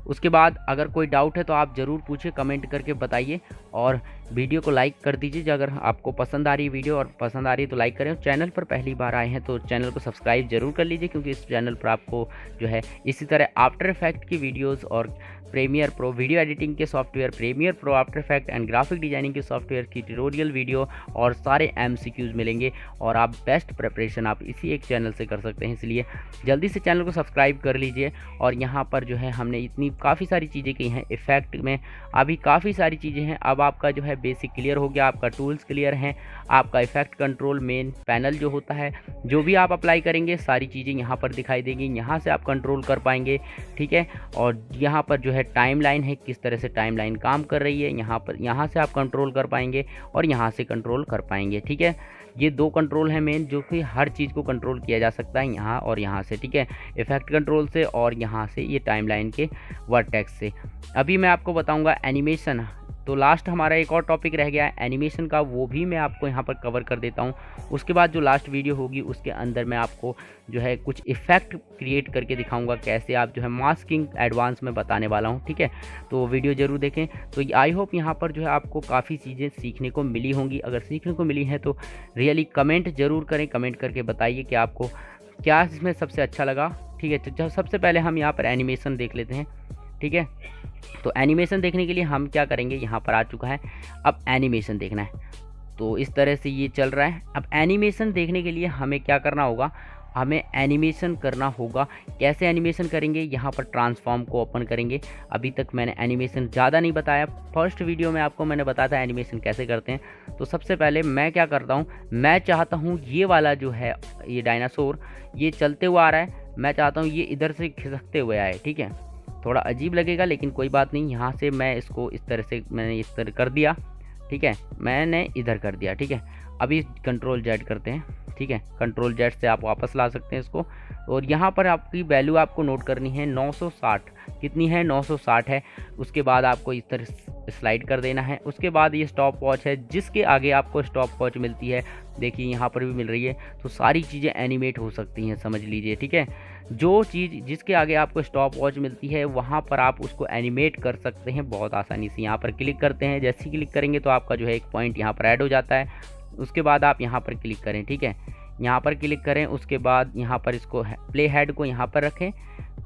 उसके बाद अगर कोई डाउट है तो आप ज़रूर पूछिए, कमेंट करके बताइए। और वीडियो को लाइक कर दीजिए अगर आपको पसंद आ रही है वीडियो, और पसंद आ रही है तो लाइक करें। चैनल पर पहली बार आए हैं तो चैनल को सब्सक्राइब जरूर कर लीजिए, क्योंकि इस चैनल पर आपको जो है इसी तरह आफ्टर इफेक्ट की वीडियोस और प्रीमियर प्रो वीडियो एडिटिंग के software, Premiere Pro, After Effect and graphic designing के सॉफ्टवेयर की ट्यूटोरियल वीडियो और सारे MCQs मिलेंगे, और आप बेस्ट प्रिपरेशन आप इसी एक चैनल से कर सकते हैं। इसलिए जल्दी से चैनल को सब्सक्राइब कर लीजिए। और यहाँ पर जो है हमने इतनी काफ़ी सारी चीज़ें की हैं इफेक्ट में, अभी काफ़ी सारी चीज़ें हैं। अब आपका जो है बेसिक क्लियर हो गया, आपका टूल्स क्लियर हैं, आपका इफेक्ट कंट्रोल मेन पैनल जो होता है, जो भी आप अप्लाई करेंगे सारी चीज़ें यहाँ पर दिखाई देंगी, यहाँ से आप कंट्रोल कर पाएंगे, ठीक है। और यहाँ पर जो है टाइमलाइन है, किस तरह से टाइमलाइन काम कर रही है, यहाँ से आप कंट्रोल कर पाएंगे और यहाँ से कंट्रोल कर पाएंगे, ठीक है। ये 2 कंट्रोल हैं मेन, जो कि हर चीज़ को कंट्रोल किया जा सकता है यहाँ और यहाँ से, ठीक है। इफेक्ट कंट्रोल से और यहाँ से ये टाइमलाइन के वर्टेक्स से। अभी मैं आपको बताऊँगा एनिमेशन। तो लास्ट हमारा एक और टॉपिक रह गया है एनिमेशन का, वो भी मैं आपको यहाँ पर कवर कर देता हूँ। उसके बाद जो लास्ट वीडियो होगी उसके अंदर मैं आपको जो है कुछ इफ़ेक्ट क्रिएट करके दिखाऊंगा, कैसे आप जो है मास्किंग एडवांस में बताने वाला हूँ, ठीक है। तो वो वीडियो ज़रूर देखें। तो आई होप यहाँ पर जो है आपको काफ़ी चीज़ें सीखने को मिली होंगी। अगर सीखने को मिली हैं तो रियली कमेंट ज़रूर करें, कमेंट करके बताइए कि आपको क्या इसमें सबसे अच्छा लगा, ठीक है। तो सबसे पहले हम यहाँ पर एनिमेशन देख लेते हैं, ठीक है। तो एनिमेशन देखने के लिए हम क्या करेंगे, यहाँ पर आ चुका है, अब एनिमेशन देखना है। तो इस तरह से ये चल रहा है। अब एनिमेशन देखने के लिए हमें क्या करना होगा, हमें एनिमेशन करना होगा। कैसे एनिमेशन करेंगे, यहाँ पर ट्रांसफॉर्म को ओपन करेंगे। अभी तक मैंने एनिमेशन ज़्यादा नहीं बताया, फर्स्ट वीडियो में आपको मैंने बताया था एनिमेशन कैसे करते हैं। तो सबसे पहले मैं क्या करता हूँ, मैं चाहता हूँ ये वाला जो है ये डायनासोर ये चलते हुआ आ रहा है, मैं चाहता हूँ ये इधर से खिसकते हुए आए, ठीक है। थोड़ा अजीब लगेगा लेकिन कोई बात नहीं। यहाँ से मैं इसको इस तरह से मैंने इस तरह कर दिया, ठीक है, मैंने इधर कर दिया, ठीक है। अभी कंट्रोल Z करते हैं, ठीक है। कंट्रोल Z से आप वापस ला सकते हैं इसको। और यहाँ पर आपकी वैल्यू आपको नोट करनी है 960, कितनी है 960 है। उसके बाद आपको इस तरह स्लाइड कर देना है। उसके बाद ये स्टॉप वॉच है, जिसके आगे आपको स्टॉप वॉच मिलती है, देखिए यहाँ पर भी मिल रही है। तो सारी चीज़ें एनिमेट हो सकती हैं, समझ लीजिए, ठीक है। जो चीज़ जिसके आगे आपको स्टॉप वॉच मिलती है वहाँ पर आप उसको एनिमेट कर सकते हैं बहुत आसानी से। यहाँ पर क्लिक करते हैं, जैसे ही क्लिक करेंगे तो आपका जो है एक पॉइंट यहाँ पर ऐड हो जाता है। उसके बाद आप यहाँ पर क्लिक करें, ठीक है, यहाँ पर क्लिक करें। उसके बाद यहाँ पर इसको प्ले हेड को यहाँ पर रखें,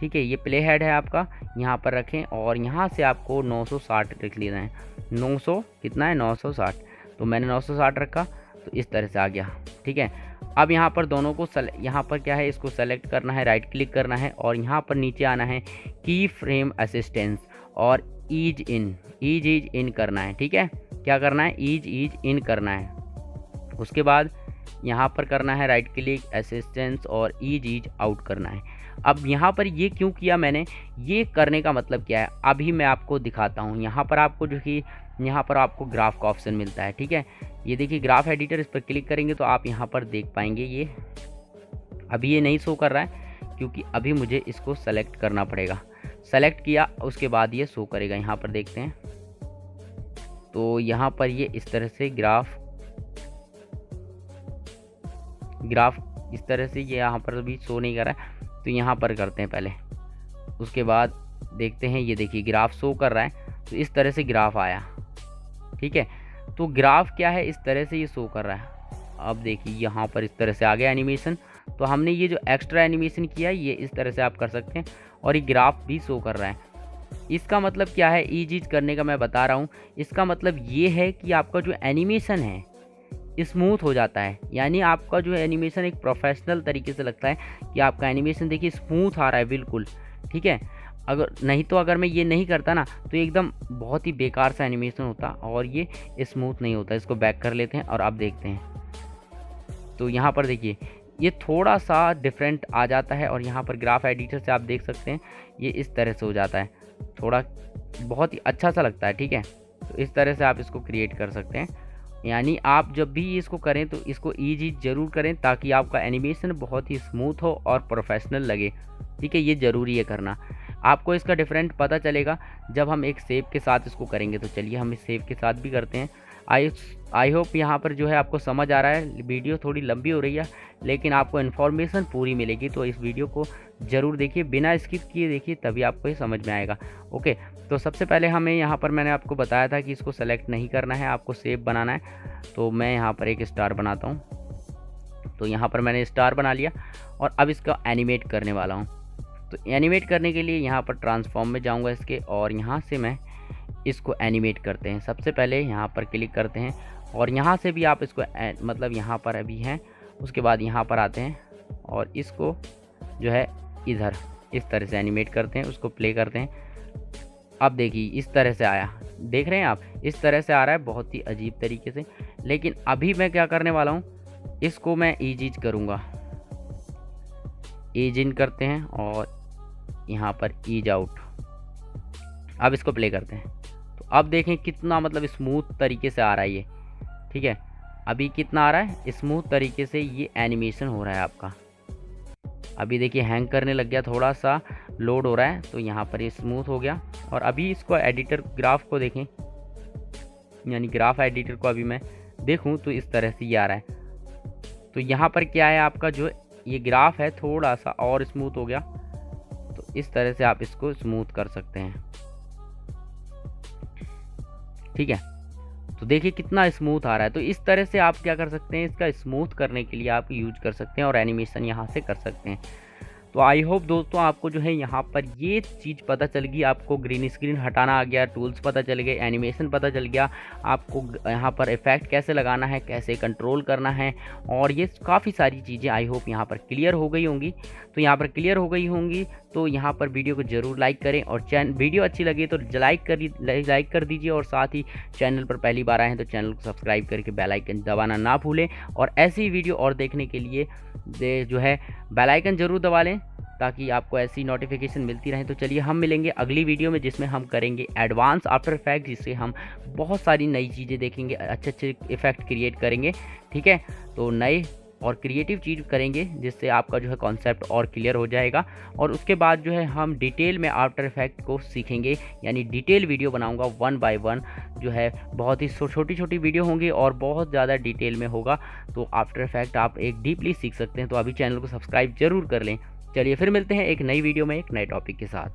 ठीक है, ये प्ले हेड है आपका, यहाँ पर रखें। और यहाँ से आपको 960 रख लेना है। 900 कितना है 960, तो मैंने 960 रखा, तो इस तरह से आ गया, ठीक है। अब यहाँ पर दोनों को यहाँ पर क्या है, इसको सेलेक्ट करना है, राइट क्लिक करना है और यहाँ पर नीचे आना है की फ्रेम असिस्टेंस और ईज इन करना है, ठीक है। क्या करना है, ईज इन करना है। उसके बाद यहाँ पर करना है राइट क्लिक, असिस्टेंस और ईज आउट करना है। अब यहाँ पर ये क्यों किया मैंने, ये करने का मतलब क्या है अभी मैं आपको दिखाता हूँ। यहाँ पर आपको जो कि यहाँ पर आपको ग्राफ का ऑप्शन मिलता है, ठीक है। ये देखिए ग्राफ एडिटर, इस पर क्लिक करेंगे तो आप यहाँ पर देख पाएंगे। ये अभी ये नहीं शो कर रहा है क्योंकि अभी मुझे इसको सेलेक्ट करना पड़ेगा। सेलेक्ट किया उसके बाद ये शो करेगा। यहाँ पर देखते हैं तो यहाँ पर ये इस तरह से ग्राफ इस तरह से ये यहाँ पर अभी शो नहीं कर रहा है। तो यहाँ पर करते हैं पहले, उसके बाद देखते हैं। ये देखिए ग्राफ शो कर रहा है, तो इस तरह से ग्राफ आया, ठीक है। तो ग्राफ क्या है, इस तरह से ये शो कर रहा है। अब देखिए यहाँ पर इस तरह से आ गया एनिमेशन। तो हमने ये जो एक्स्ट्रा एनिमेशन किया है ये इस तरह से आप कर सकते हैं और ये ग्राफ भी शो कर रहा है। इसका मतलब क्या है, ईज करने का मैं बता रहा हूँ। इसका मतलब ये है कि आपका जो एनिमेशन है स्मूथ हो जाता है, यानी आपका जो एनिमेशन एक प्रोफेशनल तरीके से लगता है कि आपका एनिमेशन देखिए स्मूथ आ रहा है बिल्कुल, ठीक है। अगर मैं ये नहीं करता ना तो एकदम बहुत ही बेकार सा एनिमेशन होता और ये स्मूथ नहीं होता। इसको बैक कर लेते हैं और अब देखते हैं। तो यहाँ पर देखिए ये थोड़ा सा डिफरेंट आ जाता है और यहाँ पर ग्राफ एडिटर से आप देख सकते हैं ये इस तरह से हो जाता है, थोड़ा बहुत ही अच्छा सा लगता है, ठीक है। तो इस तरह से आप इसको क्रिएट कर सकते हैं। यानी आप जब भी इसको करें तो इसको ईजी ज़रूर करें ताकि आपका एनिमेशन बहुत ही स्मूथ हो और प्रोफेशनल लगे, ठीक है। ये ज़रूरी है करना। आपको इसका डिफरेंट पता चलेगा जब हम एक सेव के साथ इसको करेंगे। तो चलिए हम इस सेव के साथ भी करते हैं। आई होप यहाँ पर जो है आपको समझ आ रहा है। वीडियो थोड़ी लंबी हो रही है लेकिन आपको इन्फॉर्मेशन पूरी मिलेगी, तो इस वीडियो को ज़रूर देखिए, बिना स्किप किए देखिए, तभी आपको ये समझ में आएगा। ओके, तो सबसे पहले हमें यहाँ पर मैंने आपको बताया था कि इसको सेलेक्ट नहीं करना है, आपको सेव बनाना है। तो मैं यहाँ पर एक स्टार बनाता हूँ। तो यहाँ पर मैंने स्टार बना लिया और अब इसका एनिमेट करने वाला हूँ। तो एनिमेट करने के लिए यहाँ पर ट्रांसफॉर्म में जाऊँगा इसके, और यहाँ से मैं इसको एनिमेट करते हैं। सबसे पहले यहाँ पर क्लिक करते हैं और यहाँ से भी आप इसको मतलब यहाँ पर अभी हैं, उसके बाद यहाँ पर आते हैं और इसको जो है इधर इस तरह से एनिमेट करते हैं, उसको प्ले करते हैं। अब देखिए इस तरह से आया, देख रहे हैं आप, इस तरह से आ रहा है बहुत ही अजीब तरीके से। लेकिन अभी मैं क्या करने वाला हूँ, इसको मैं ईज करूँगा। ईज इन करते हैं और यहाँ पर ईज आउट। अब इसको प्ले करते हैं तो अब देखें कितना मतलब स्मूथ तरीके से आ रहा है ये। ठीक है, अभी कितना आ रहा है, स्मूथ तरीके से ये एनिमेशन हो रहा है आपका। अभी देखिए हैंग करने लग गया, थोड़ा सा लोड हो रहा है, तो यहाँ पर ये स्मूथ हो गया। और अभी इसको एडिटर ग्राफ को देखें, यानी ग्राफ एडिटर को अभी मैं देखूं तो इस तरह से ये आ रहा है। तो यहाँ पर क्या है, आपका जो ये ग्राफ है थोड़ा सा और स्मूथ हो गया। तो इस तरह से आप इसको स्मूथ कर सकते हैं। ठीक है, तो देखिए कितना स्मूथ आ रहा है। तो इस तरह से आप क्या कर सकते हैं, इसका स्मूथ करने के लिए आप यूज कर सकते हैं और एनिमेशन यहाँ से कर सकते हैं। तो आई होप दोस्तों आपको जो है यहाँ पर ये चीज़ पता चल गई, आपको ग्रीन स्क्रीन हटाना आ गया, टूल्स पता चल गए, एनिमेशन पता चल गया, आपको यहाँ पर इफेक्ट कैसे लगाना है, कैसे कंट्रोल करना है, और ये काफ़ी सारी चीज़ें आई होप यहाँ पर क्लियर हो गई होंगी। तो यहाँ पर क्लियर हो गई होंगी तो यहाँ पर वीडियो को ज़रूर लाइक करें, और वीडियो अच्छी लगी तो लाइक कर दीजिए, और साथ ही चैनल पर पहली बार आए हैं तो चैनल को सब्सक्राइब करके बेल आइकन दबाना ना भूलें। और ऐसी वीडियो और देखने के लिए जो है बेल आइकन ज़रूर दबा लें ताकि आपको ऐसी नोटिफिकेशन मिलती रहे। तो चलिए हम मिलेंगे अगली वीडियो में जिसमें हम करेंगे एडवांस आफ्टर इफेक्ट, जिससे हम बहुत सारी नई चीज़ें देखेंगे, अच्छे अच्छे इफ़ेक्ट क्रिएट करेंगे। ठीक है, तो नए और क्रिएटिव चीज़ करेंगे जिससे आपका जो है कॉन्सेप्ट और क्लियर हो जाएगा। और उसके बाद जो है हम डिटेल में आफ्टर इफेक्ट को सीखेंगे, यानी डिटेल वीडियो बनाऊंगा 1 बाय 1, जो है बहुत ही छोटी छोटी वीडियो होंगी और बहुत ज़्यादा डिटेल में होगा। तो आफ्टर इफेक्ट आप एक डीपली सीख सकते हैं। तो अभी चैनल को सब्सक्राइब जरूर कर लें। चलिए फिर मिलते हैं एक नई वीडियो में एक नए टॉपिक के साथ।